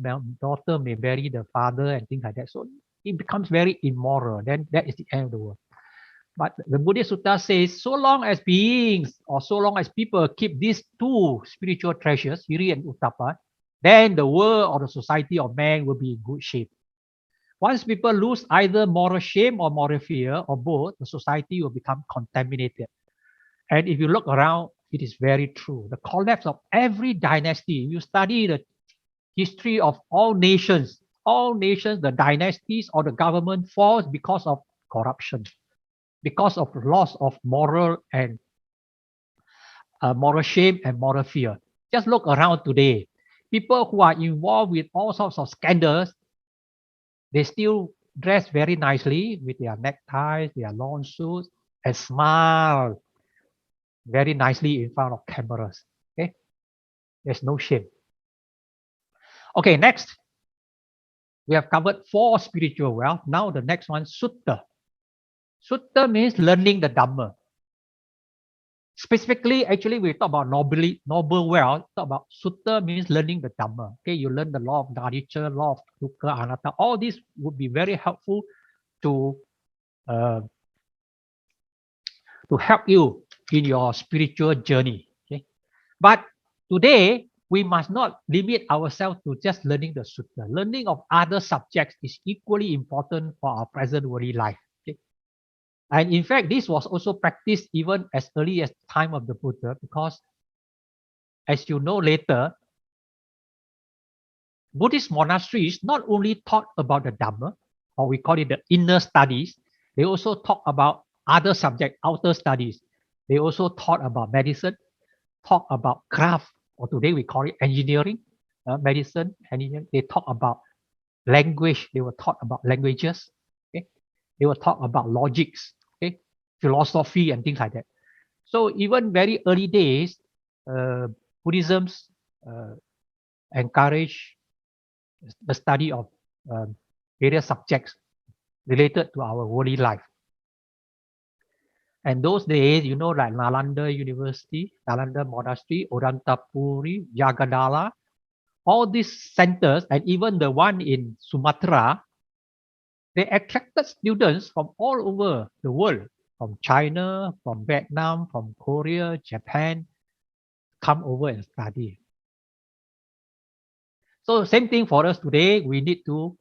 may marry the father, and things like that. So it becomes very immoral. Then that is the end of the world. But the Buddhist Sutta says, so long as beings or so long as people keep these two spiritual treasures, Hiri and Uttama, then the world or the society of man will be in good shape. Once people lose either moral shame or moral fear or both, the society will become contaminated. And if you look around, it is very true. The collapse of every dynasty, you study the history of all nations, the dynasties or the government falls because of corruption, because of loss of moral and moral shame and moral fear. Just look around today. People who are involved with all sorts of scandals, they still dress very nicely with their neckties, their long suits, and smile very nicely in front of cameras. Okay, there's no shame. Okay, next. We have covered 4 spiritual wealth. Now the next one, Sutta. Sutta means learning the Dhamma. Specifically, actually, we talk about noble wealth. Talk about Sutta means learning the Dhamma. Okay, you learn the law of nature, law of dukkha, anatta. All this would be very helpful to help you in your spiritual journey. Okay, but today we must not limit ourselves to just learning the Sutta. Learning of other subjects is equally important for our present worldly life. Okay? And in fact, this was also practiced even as early as the time of the Buddha, because as you know later, Buddhist monasteries not only taught about the Dhamma, or we call it the inner studies, they also talk about other subjects, outer studies. They also taught about medicine, talk about craft, or today we call it engineering, medicine, engineering. They talk about language. They were taught about languages. Okay? They were taught about logics, okay? Philosophy and things like that. So even very early days, Buddhism encourage the study of various subjects related to our worldly life. And those days, you know, like Nalanda University, Nalanda Monastery, Odantapuri, Jagadala, all these centers, and even the one in Sumatra, they attracted students from all over the world, from China, from Vietnam, from Korea, Japan, come over and study. So same thing for us today. We need to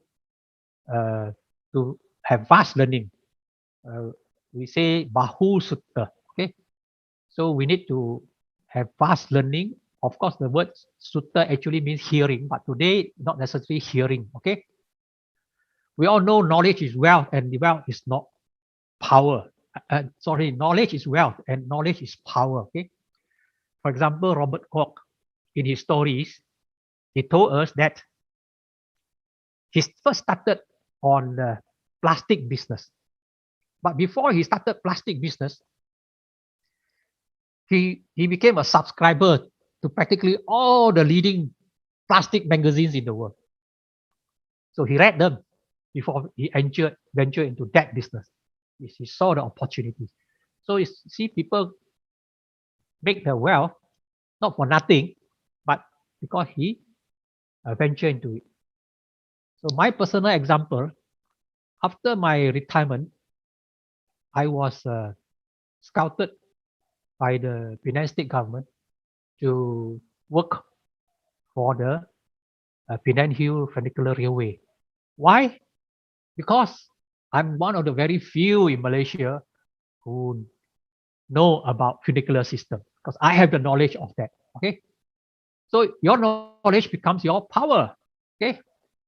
have vast learning. We say Bahu Sutta. Okay, so we need to have vast learning. Of course, the word Sutta actually means hearing, but today not necessarily hearing. Okay, we all know knowledge is wealth, and wealth is not power. Knowledge is wealth, and knowledge is power. Okay, for example, Robert Koch, in his stories, he told us that he first started on the plastic business. But before he started plastic business, he became a subscriber to practically all the leading plastic magazines in the world. So he read them before he ventured into that business. He saw the opportunities. So you see, people make their wealth not for nothing, but because he ventured into it. So my personal example, after my retirement, I was scouted by the Penang state government to work for the Penang Hill Funicular Railway. Why? Because I'm one of the very few in Malaysia who know about funicular system, because I have the knowledge of that. Okay, so your knowledge becomes your power. Okay,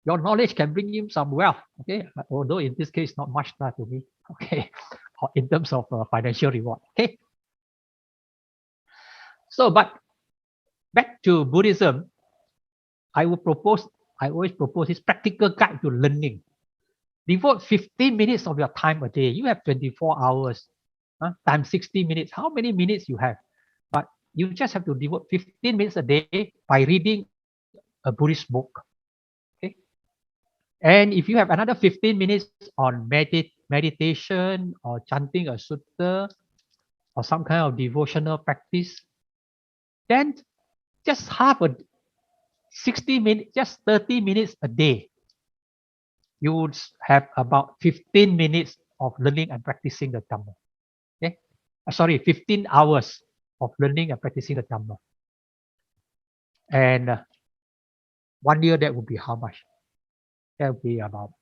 your knowledge can bring you some wealth. Okay, although in this case not much to me. Okay, in terms of financial reward. Okay, so but back to Buddhism, I always propose this practical guide to learning. Devote 15 minutes of your time a day. You have 24 hours times 60 minutes. How many minutes you have? But you just have to devote 15 minutes a day by reading a Buddhist book. Okay. And if you have another 15 minutes on meditation or chanting a sutta or some kind of devotional practice, then just half a 60 minutes, just 30 minutes a day, you would have about 15 minutes of learning and practicing the Dhamma. Okay, 15 hours of learning and practicing the Dhamma. And 1 year, that would be how much? That would be about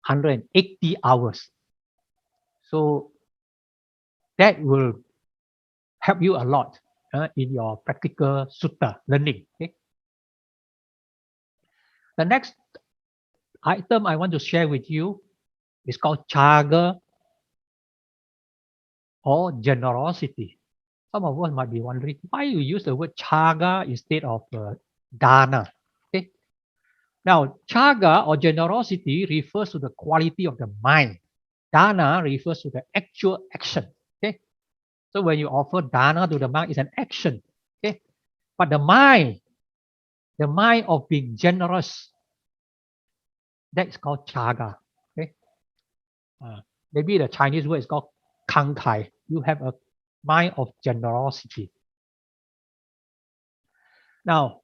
180 hours. So that will help you a lot in your practical sutta learning. Okay. The next item I want to share with you is called chaga or generosity. Some of us might be wondering why you use the word chaga instead of dana. Okay. Now, chaga or generosity refers to the quality of the mind. Dana refers to the actual action. Okay. So when you offer dana to the mind, it's an action. Okay. But the mind of being generous, that's called chaga. Okay. Maybe the Chinese word is called kankai. You have a mind of generosity. Now,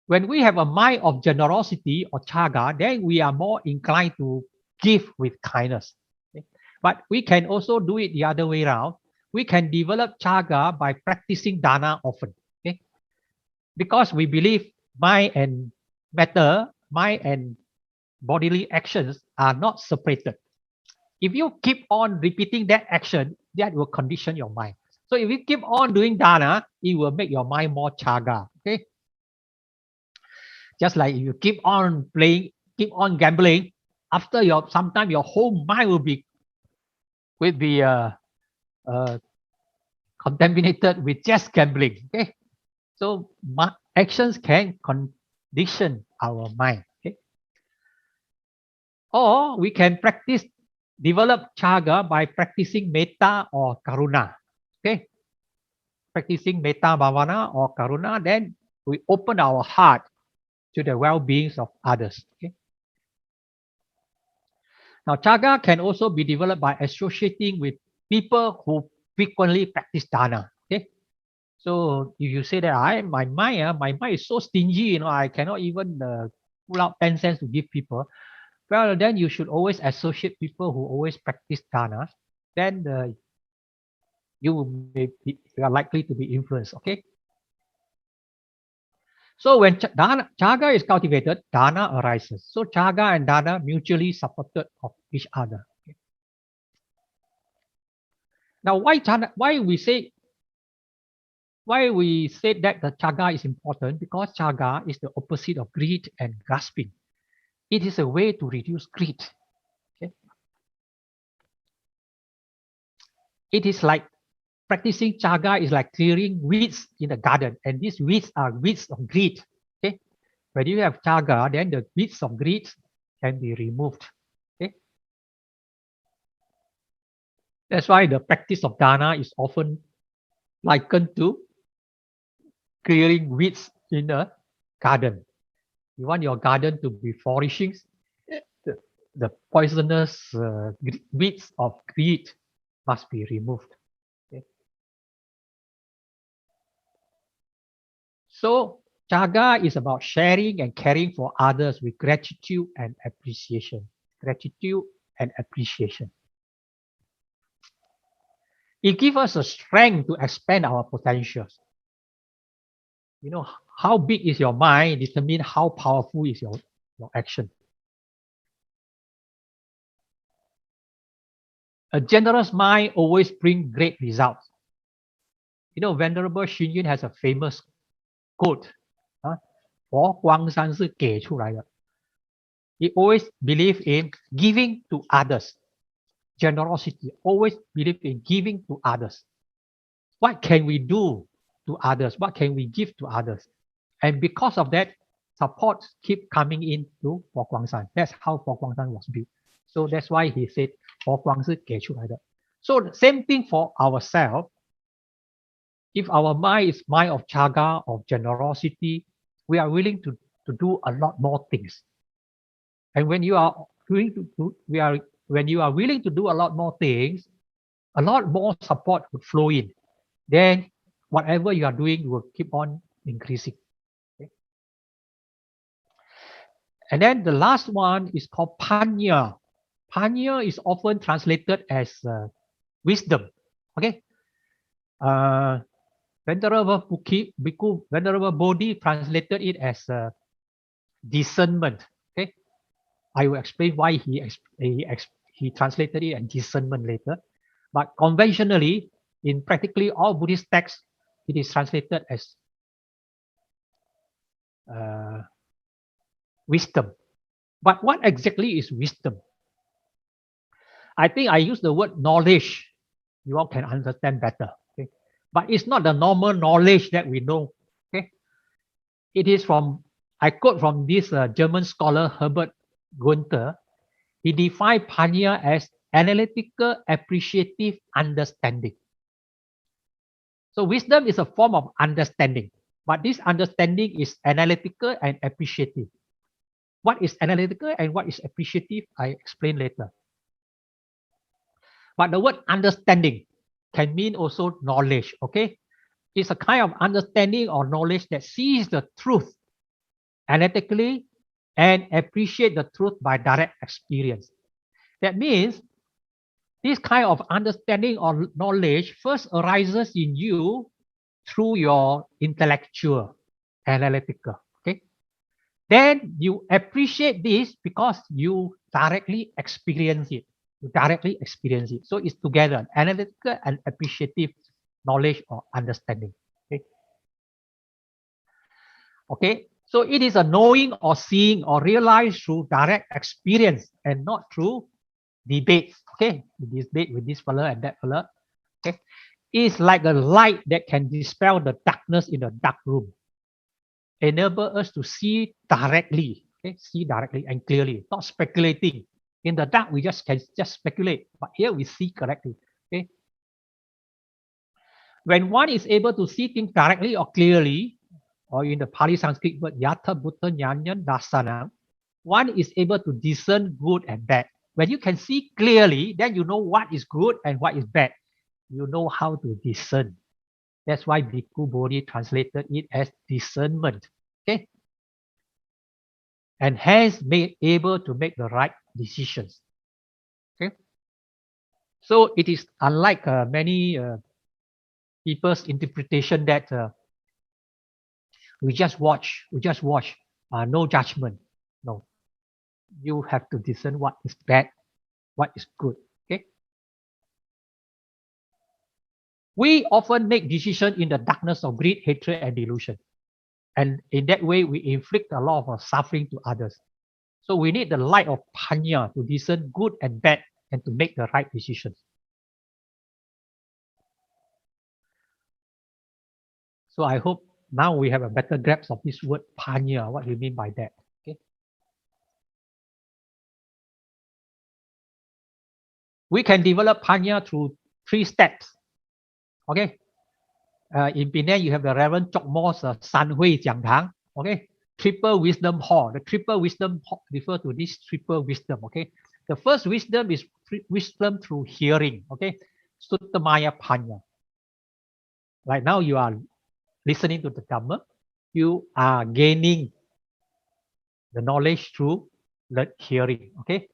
when we have a mind of generosity or chaga, then we are more inclined to give with kindness. Okay? But we can also do it the other way around. We can develop chaga by practicing dana often. Okay? Because we believe mind and matter, mind and bodily actions are not separated. If you keep on repeating that action, that will condition your mind. So if you keep on doing dana, it will make your mind more chaga. Okay. Just like if you keep on playing, keep on gambling, after sometime your whole mind will be contaminated with just gambling. Okay. So actions can condition our mind. Okay. Or we can practice develop chaga by practicing metta or karuna. Okay, practicing metta bhavana or karuna, then we open our heart to the well-being of others. Okay. Now, chaga can also be developed by associating with people who frequently practice dana. Okay. So if you say that my mind is so stingy, I cannot even pull out 10 cents to give people. Well, then you should always associate people who always practice dana. Then you are likely to be influenced. Okay. So when chaga is cultivated, dana arises. So chaga and dana mutually supported of each other. Okay. Now, why we say that the chaga is important? Because chaga is the opposite of greed and grasping. It is a way to reduce greed. Okay? It is like practicing chaga is like clearing weeds in the garden, and these weeds are weeds of greed. Okay? When you have chaga, then the weeds of greed can be removed. Okay? That's why the practice of dana is often likened to clearing weeds in the garden. You want your garden to be flourishing, the poisonous weeds of greed must be removed. Okay? So chaga is about sharing and caring for others with gratitude and appreciation. Gratitude and appreciation. It gives us a strength to expand our potentials. How big is your mind determines how powerful is your action. A generous mind always brings great results. Venerable Xun Yun has a famous quote. 佛光山是给出来的. He always believe in giving to others. Generosity, always believe in giving to others. What can we do to others? What can we give to others? And because of that, support keep coming into Fo Guangshan. That's how Fo Guangshan was built. So that's why he said, 佛光是给出来的. So the same thing for ourselves. If our mind is mind of chaga, of generosity, we are willing to do a lot more things. And when you are willing to do a lot more things, a lot more support would flow in. Then whatever you are doing will keep on increasing. Okay? And then the last one is called panya. Panya is often translated as wisdom. Okay. Venerable Bodhi translated it as discernment. Okay, I will explain why he translated it as discernment later. But conventionally, in practically all Buddhist texts, it is translated as wisdom. But what exactly is wisdom? I think I use the word knowledge. You all can understand better. Okay? But it's not the normal knowledge that we know. Okay, it is I quote from this German scholar Herbert Gunther. He defined panya as analytical, appreciative understanding. So wisdom is a form of understanding, but this understanding is analytical and appreciative. What is analytical and what is appreciative, I explain later. But the word understanding can mean also knowledge, okay? It's a kind of understanding or knowledge that sees the truth analytically and appreciate the truth by direct experience. That means this kind of understanding or knowledge first arises in you through your intellectual, analytical, okay? Then you appreciate this because you directly experience it. So it's together, analytical and appreciative knowledge or understanding. Okay, so it is a knowing or seeing or realize through direct experience and not through debates. Okay, this debate with this fellow and that fellow. Okay, it's like a light that can dispel the darkness in a dark room, enable us to see directly. Okay, see directly and clearly, not speculating In the dark, we can just speculate, but here we see correctly. Okay. When one is able to see things directly or clearly, or in the Pali Sanskrit word yatha bhutta jnana dasana, one is able to discern good and bad. When you can see clearly, then you know what is good and what is bad. You know how to discern. That's why Bhikkhu Bodhi translated it as discernment. Okay. And hence able to make the right decisions. Okay. So it is unlike many people's interpretation that we just watch, no judgment. No, you have to discern what is bad, what is good. Okay. We often make decisions in the darkness of greed, hatred, and delusion. And in that way, we inflict a lot of suffering to others. So we need the light of Panya to discern good and bad and to make the right decisions. So I hope now we have a better grasp of this word Panya. What do you mean by that? Okay. We can develop Panya through 3 steps. Okay. In Penang, you have the Reverend Chok Mo's San Hui Jiang Tang. Okay. Triple wisdom hall. The triple wisdom hall refer to this triple wisdom. Okay. The first wisdom is wisdom through hearing. Okay. Suttamaya Panya. Right now you are listening to the Dhamma. You are gaining the knowledge through the hearing. Okay.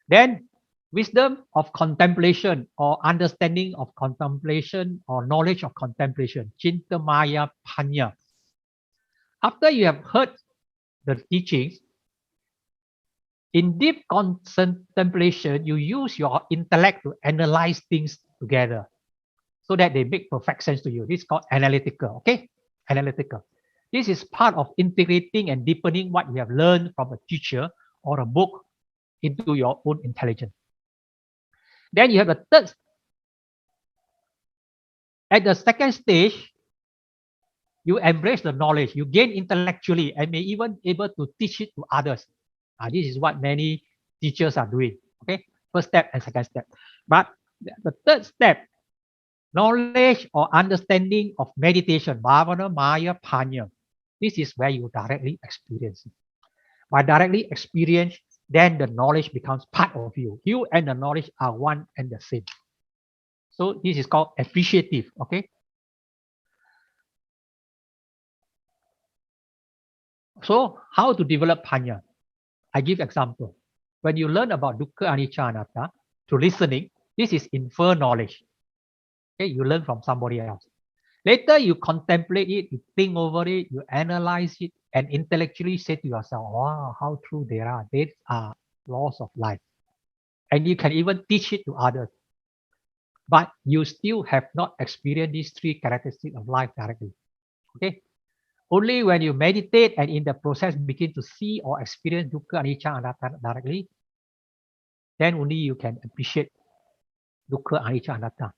Then wisdom of contemplation or understanding of contemplation or knowledge of contemplation. Chintamaya Panya. After you have heard the teachings, in deep contemplation, you use your intellect to analyze things together so that they make perfect sense to you. This is called analytical. Okay. Analytical. This is part of integrating and deepening what you have learned from a teacher or a book into your own intelligence. Then you have the third. At the second stage, you embrace the knowledge, you gain intellectually and may even able to teach it to others. This is what many teachers are doing. Okay, first step and second step. But the third step, knowledge or understanding of meditation, bhavana, maya, panya. This is where you directly experience it. By directly experience, then the knowledge becomes part of you. You and the knowledge are one and the same. So this is called appreciative. Okay. So how to develop panya? I give example. When you learn about dukkha, anicca, anatta through listening, this is infer knowledge. Okay, you learn from somebody else. Later, you contemplate it, you think over it, you analyze it, and intellectually say to yourself, wow, how true they are. They are laws of life. And you can even teach it to others. But you still have not experienced these 3 characteristics of life directly. Okay? Only when you meditate and in the process begin to see or experience dukkha, anicca, anatta directly, then only you can appreciate dukkha, anicca, anatta.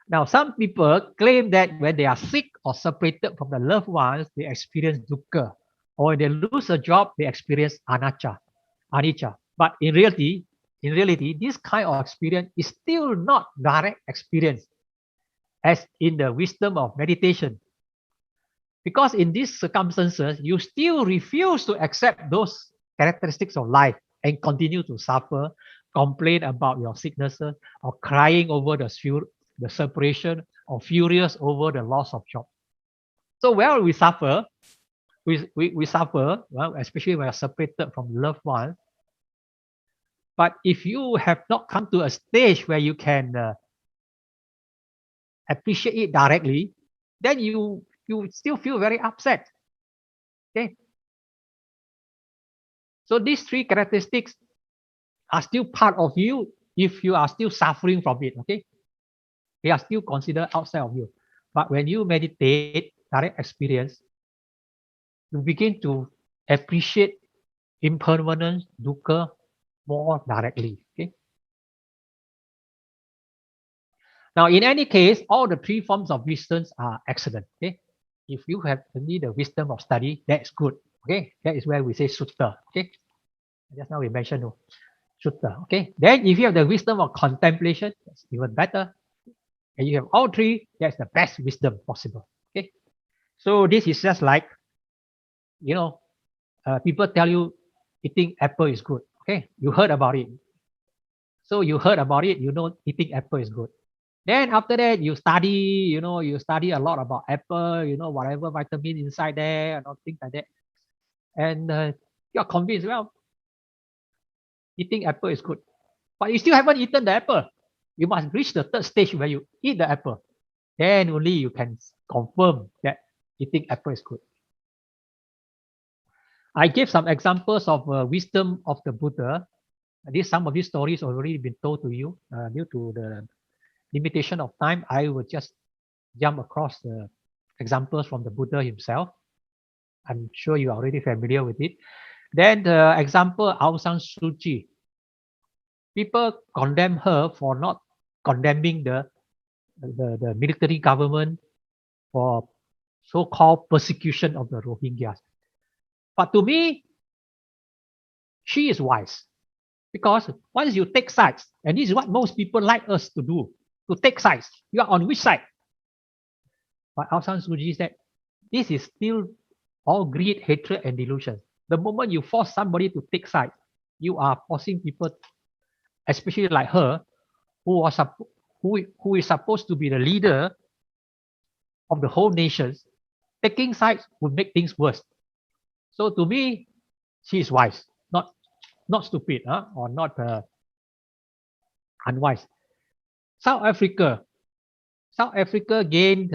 Now, some people claim that when they are sick or separated from the loved ones, they experience dukkha. Or when they lose a job, they experience anicca. But in reality, this kind of experience is still not direct experience as in the wisdom of meditation. Because in these circumstances, you still refuse to accept those characteristics of life and continue to suffer, complain about your sicknesses, or crying over the separation, or furious over the loss of job. So while we suffer, we suffer, well, especially when we are separated from loved ones. But if you have not come to a stage where you can appreciate it directly, then you still feel very upset. Okay. So these 3 characteristics are still part of you if you are still suffering from it. Okay. They are still considered outside of you. But when you meditate, direct experience, you begin to appreciate impermanence, dukkha more directly. Okay. Now, in any case, all the 3 forms of wisdom are excellent. Okay. If you have only the wisdom of study, that's good. Okay. That is where we say sutta. Okay. Just now we mentioned Sutta. Okay. Then if you have the wisdom of contemplation, that's even better. And you have all three, that's the best wisdom possible. Okay. So this is just like, you know, people tell you eating apple is good. Okay. You heard about it. So you heard about it, you know, eating apple is good. Then after that, you study, you study a lot about apple, whatever vitamin inside there and all things like that. And you're convinced, well, eating apple is good. But you still haven't eaten the apple. You must reach the third stage where you eat the apple. Then only you can confirm that eating apple is good. I gave some examples of wisdom of the Buddha. Some of these stories already been told to you. Due to the limitation of time, I will just jump across the examples from the Buddha himself. I'm sure you are already familiar with it. Then the example Aung San Suu Kyi. People condemn her for not condemning the military government for so-called persecution of the Rohingyas. But to me, she is wise. Because once you take sides, and this is what most people like us to do, to take sides. You are on which side? But Aung San Suu Kyi said, this is still all greed, hatred, and delusion. The moment you force somebody to take sides, you are forcing people, especially like her, who is supposed to be the leader of the whole nation. Taking sides would make things worse. So to me, she is wise, not stupid, or not unwise. South Africa gained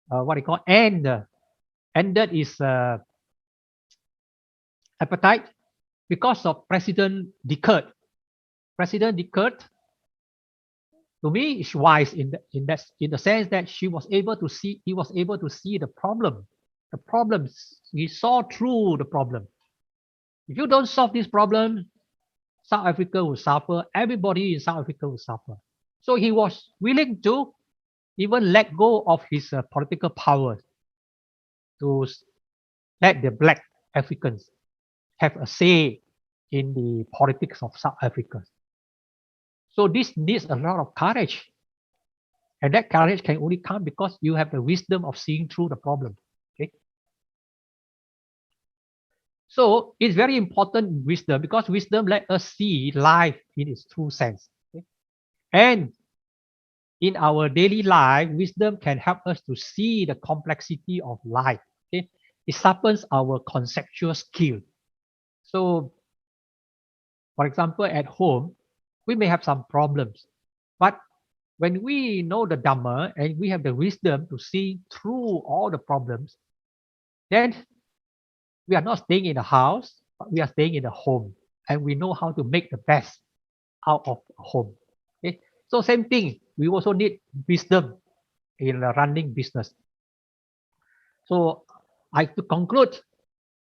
what they call ended its appetite because of President De Klerk. President De Klerk, to me, is wise in the sense that he was able to see the problem. The problems, he saw through the problem. If you don't solve this problem, South Africa will suffer. Everybody in South Africa will suffer. So he was willing to even let go of his political power to let the black Africans have a say in the politics of South Africa. So this needs a lot of courage. And that courage can only come because you have the wisdom of seeing through the problem. Okay. So it's very important wisdom, because wisdom let us see life in its true sense. Okay? And in our daily life, wisdom can help us to see the complexity of life. Okay? It sharpens our conceptual skill. So, for example, at home, we may have some problems, but when we know the Dhamma and we have the wisdom to see through all the problems, then we are not staying in the house, but we are staying in the home, and we know how to make the best out of home. Okay? So same thing, we also need wisdom in running business. So to conclude,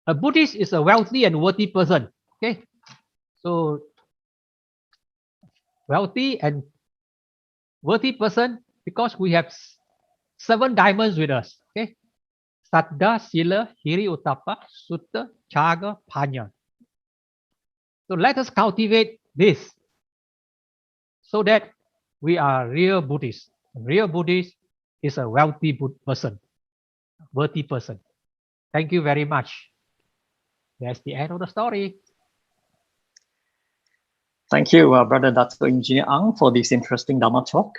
a Buddhist is a wealthy and worthy person. Okay, so wealthy and worthy person because we have 7 diamonds with us. Okay, Saddha, Sila, Hiri, Uttapa, Sutta, Chaga, Panya. So let us cultivate this so that we are real Buddhists. A real Buddhist is a wealthy person, worthy person. Thank you very much. That's the end of the story. Thank you, Brother Dato Engineer Ang, for this interesting Dhamma talk.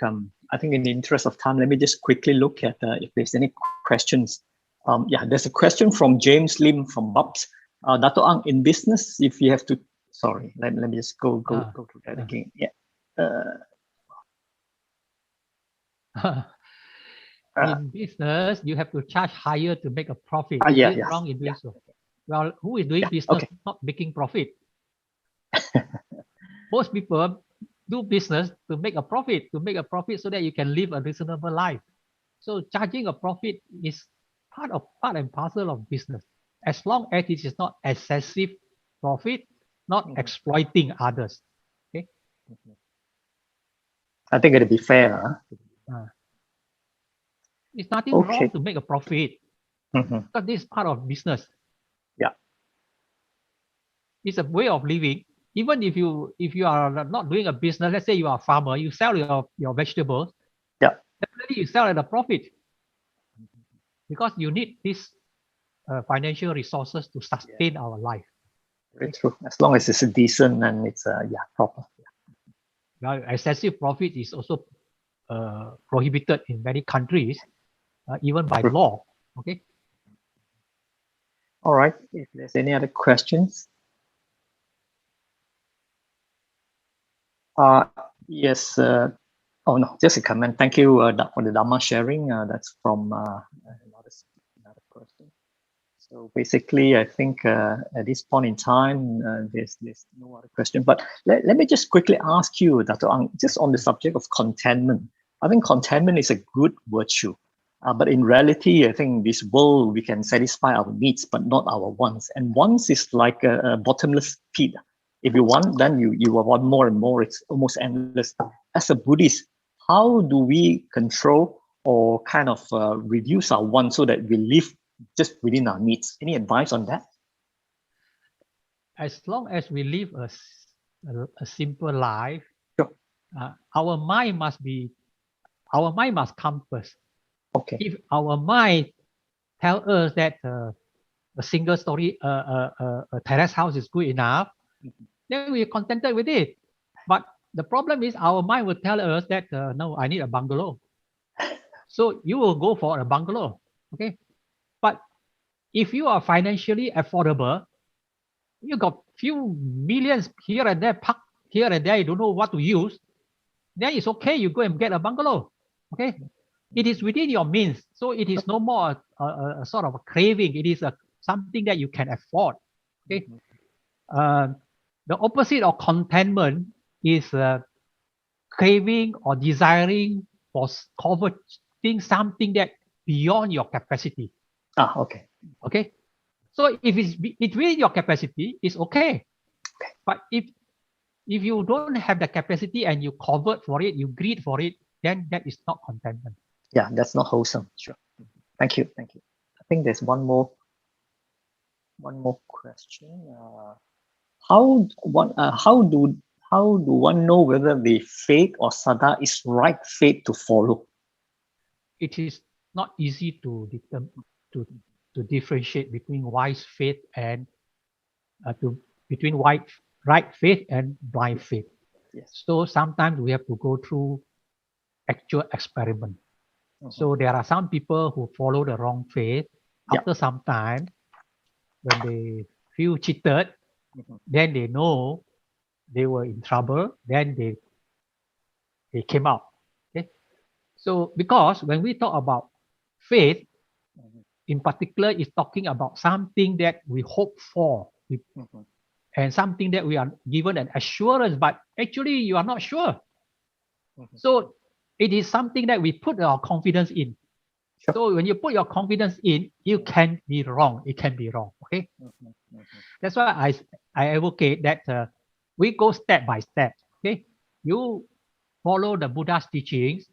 I think in the interest of time, let me just quickly look at if there's any questions. Yeah, there's a question from James Lim from Bubs. Dato Ang, in business, if you have to, sorry, let me just go to that again. Yeah. In business, you have to charge higher to make a profit. Yeah, wrong in doing so. Well, who is doing business not making profit? Most people do business to make a profit, so that you can live a reasonable life. So charging a profit is part and parcel of business, as long as it is not excessive profit, not exploiting others. Okay. I think it'd be fair. It's nothing wrong to make a profit, because this is part of business. Yeah. It's a way of living. even if you are not doing a business, let's say you are a farmer, you sell your vegetables, Yeah. definitely you sell at a profit because you need these financial resources to sustain our life. Very true. As long as it's decent and it's proper. Now, excessive profit is also prohibited in many countries, even by law. Okay. All right. If there's any other questions. Yes. Oh no, just a comment. Thank you for the Dhamma sharing. That's from another person. So basically, I think at this point in time, there's no other question. But let me just quickly ask you, Dato, just on the subject of contentment. I think contentment is a good virtue. But in reality, I think this world, we can satisfy our needs, but not our wants. And wants is like a bottomless pit. If you want, then you want more and more. It's almost endless. As a Buddhist, how do we control or kind of reduce our wants so that we live just within our needs? Any advice on that? As long as we live a simple life, sure. Our mind must come first. Okay. If our mind tell us that a single story, a terrace house is good enough, then we are contented with it. But the problem is our mind will tell us that no, I need a bungalow. So you will go for a bungalow. Okay. But if you are financially affordable, you got few millions here and there, parked here and there, you don't know what to use, then it's okay, you go and get a bungalow. Okay. It is within your means. So it is no more a sort of a craving. It is something that you can afford. Okay. The opposite of contentment is craving or desiring for coveting something that beyond your capacity. Okay. Okay. So if it's between your capacity, it's okay. But if you don't have the capacity and you covet for it, you greed for it, then that is not contentment. Yeah, that's not wholesome. Sure. Thank you. I think there's one more question. How do one know whether the faith or sada is right faith to follow? It is not easy to differentiate between wise faith and between right faith and blind faith. Yes. So sometimes we have to go through actual experiment. So there are some people who follow the wrong faith. After some time, when they feel cheated, then they know they were in trouble. Then they came out. Okay. So because when we talk about faith, in particular, is talking about something that we hope for, and something that we are given an assurance, but actually you are not sure. So it is something that we put our confidence in. Sure. So when you put your confidence in, you can be wrong. It can be wrong. Okay. That's why I advocate that we go step by step. Okay. You follow the Buddha's teachings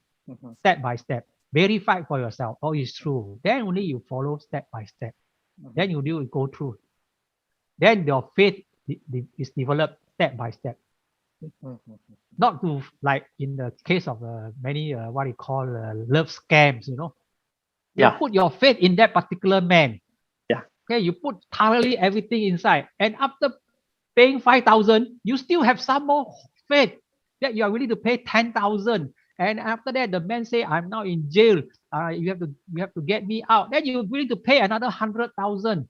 step by step. Verify for yourself. Oh, it's true. Then only you follow step by step. Then you do go through. Then your faith is developed step by step. Not to, like in the case of many what you call love scams, you know. You put your faith in that particular man. Yeah. Okay, you put thoroughly everything inside, and after paying 5,000, you still have some more faith that you are willing to pay 10,000. And after that, the man say, "I'm now in jail. You have to get me out." Then you're willing to pay another 100,000.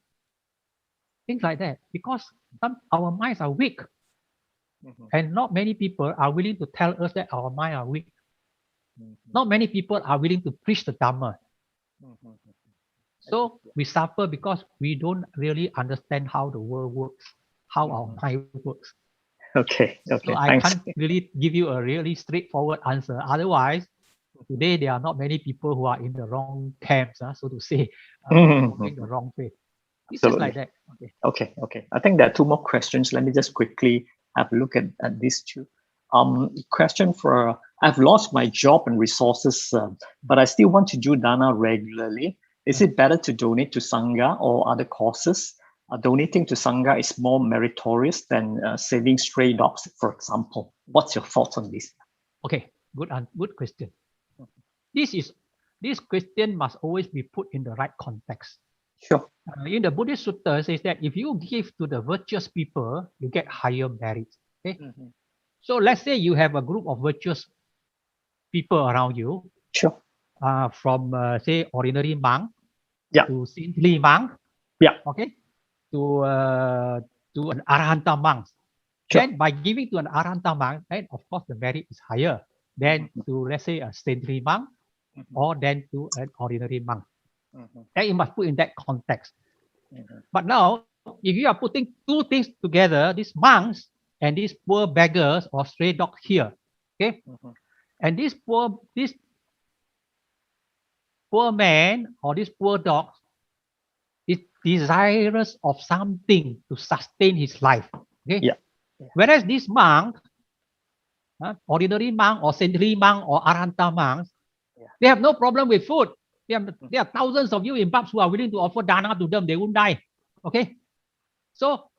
Things like that, because our minds are weak, and not many people are willing to tell us that our minds are weak. Not many people are willing to preach the Dhamma. So we suffer because we don't really understand how the world works, how our mind works. Okay. So I can't really give you a really straightforward answer. Otherwise, today there are not many people who are in the wrong camps, so to say, following the wrong faith. It's just like that. Okay. I think there are two more questions. Let me just quickly have a look at these two. Question for I've lost my job and resources, but I still want to do dana regularly. Is it better to donate to Sangha or other causes? donating to Sangha is more meritorious than saving stray dogs, for example. What's your thoughts on this? Okay, good question. This question must always be put in the right context. Sure. In the Buddhist Sutta says that if you give to the virtuous people, you get higher merits. Okay. So let's say you have a group of virtuous people around you. Sure. From say ordinary monk, yeah, to saintly monk, yeah, okay, to an arahanta monk. sure. Then by giving to an arahanta monk, then of course the merit is higher than to, let's say, a saintly monk, or then to an ordinary monk. Then you must put in that context. But now, if you are putting two things together, these monks and these poor beggars or stray dogs here, okay, and this poor man or this poor dog is desirous of something to sustain his life. Okay. Yeah. Whereas this monk, ordinary monk or saintly monk or arahanta monks, they have no problem with food. There are thousands of you in pubs who are willing to offer dana to them. They won't die. Okay. So,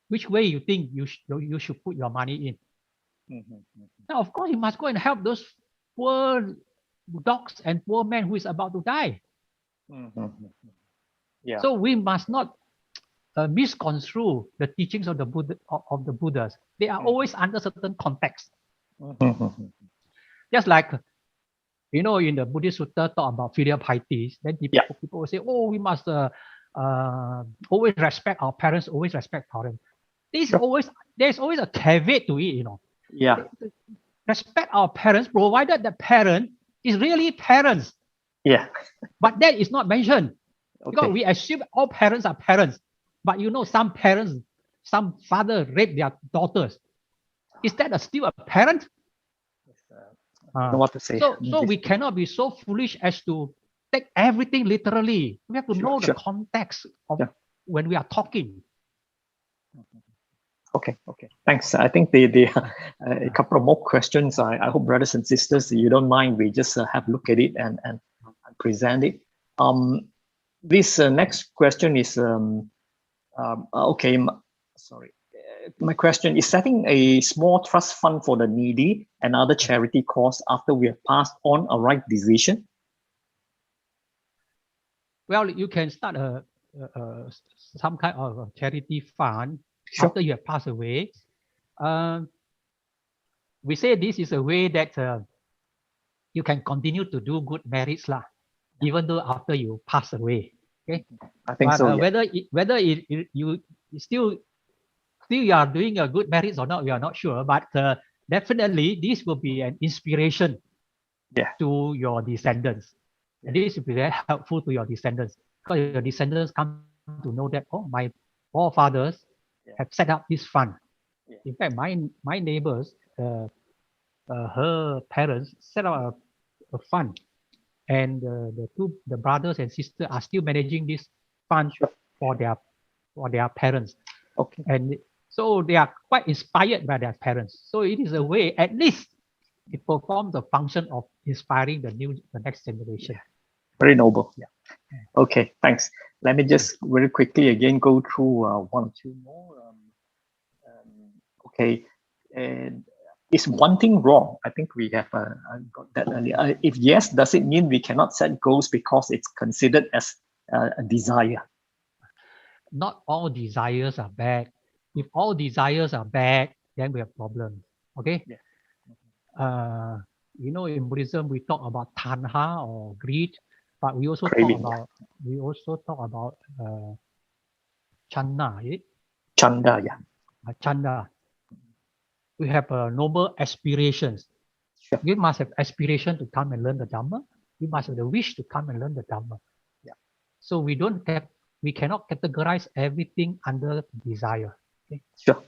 which way you think you should put your money in? Now, of course, you must go and help those poor dogs and poor men who is about to die. Yeah. So we must not misconstrue the teachings of the Buddhas. They are always under certain context. Just like, you know, in the Buddhist Sutta talk about filial piety, then people will say, oh, we must always respect our parents, always respect parents. There's always a caveat to it, you know. Yeah. Respect our parents, provided the parent is really parents. Yeah. But that is not mentioned. Okay. Because we assume all parents are parents. But you know, some parents, some father rape their daughters. Is that still a parent? I don't know what to say. So we cannot be so foolish as to take everything literally. We have to know the context of when we are talking. Okay. Thanks. I think a couple of more questions. I hope brothers and sisters, you don't mind, we just have a look at it and present it. This next question is okay. Sorry. My question is: setting a small trust fund for the needy and other charity cause after we have passed on a right decision? Well, you can start some kind of a charity fund after you have passed away. We say this is a way that you can continue to do good merits lah, even though after you pass away. Okay, I think so. Whether you still you are doing a good merits or not, we are not sure. But definitely, this will be an inspiration to your descendants. And this will be very helpful to your descendants, because your descendants come to know that, oh, my forefathers have set up this fund. In fact, my neighbors, her parents set up a fund, and the brothers and sisters are still managing this fund for their parents. Okay. And so they are quite inspired by their parents. So it is a way, at least it performs the function of inspiring the next generation. Very noble. Yeah. Okay, thanks. Let me just very quickly again go through one or two more. Okay, and is one thing wrong? I think we have got that earlier. If yes, does it mean we cannot set goals because it's considered as a desire? Not all desires are bad. If all desires are bad, then we have problems. Okay. You know, in Buddhism we talk about tanha or greed, but we also talk about chanda. Chanda, yeah. Chanda. We have noble aspirations. We must have aspiration to come and learn the Dhamma. We must have the wish to come and learn the Dhamma. Yeah. So we cannot categorize everything under desire. Okay? Sure.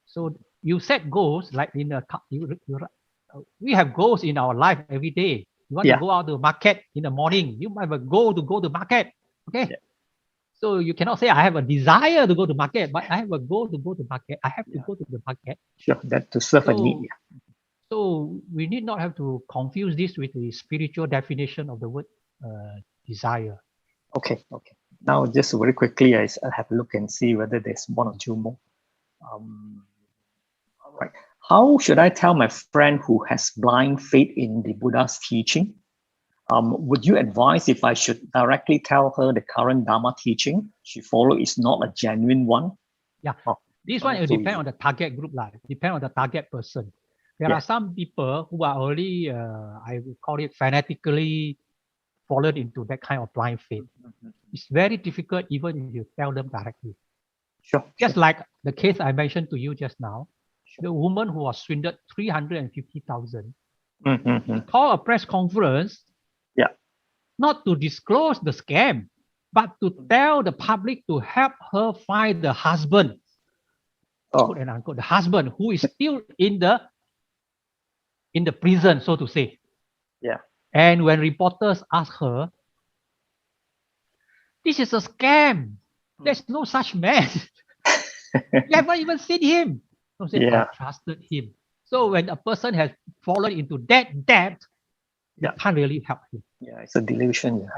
So you set goals like in we have goals in our life every day. You want to go out to market in the morning, you might have a goal to go to market. Okay. Yeah. So you cannot say I have a desire to go to market, but I have a goal to go to market. I have to go to the market. Sure, that to serve a need. So we need not have to confuse this with the spiritual definition of the word desire. Okay. Now, just very quickly, I'll have a look and see whether there's one or two more. All right. How should I tell my friend who has blind faith in the Buddha's teaching? Would you advise if I should directly tell her the current Dharma teaching she follow is not a genuine one? Yeah, Oh, this one will depend on the target group, depend on the target person. There are some people who are already, I would call it fanatically fallen into that kind of blind faith. It's very difficult even if you tell them directly. Sure. Just like the case I mentioned to you just now, the woman who was swindled 350,000. She called a press conference, not to disclose the scam, but to tell the public to help her find the husband, quote and unquote, the husband who is still in the prison, so to say. Yeah. And when reporters asked her, this is a scam. There's no such man. You haven't even seen him. So say, I trusted him. So when a person has fallen into that debt, you can't really help him. Yeah, it's a delusion.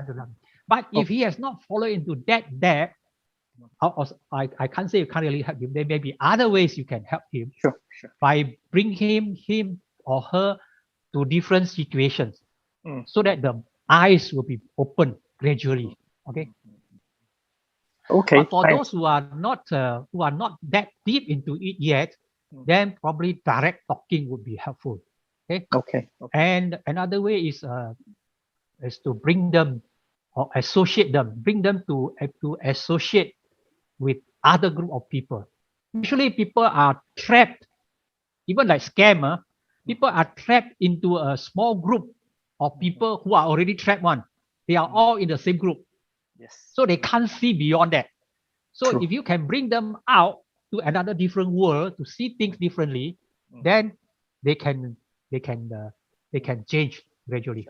But if he has not fallen into that debt, I can't say you can't really help him. There may be other ways you can help him. Sure. By bringing him or her to different situations, so that the eyes will be open gradually. Okay. But for those who are not that deep into it yet, then probably direct talking would be helpful. Okay. And another way is to bring them or associate them, bring them to associate with other group of people. Usually people are trapped, even like scammer, people are trapped into a small group of people who are already trapped one. They are all in the same group. So they can't see beyond that. So if you can bring them out to another different world to see things differently, then they can change gradually.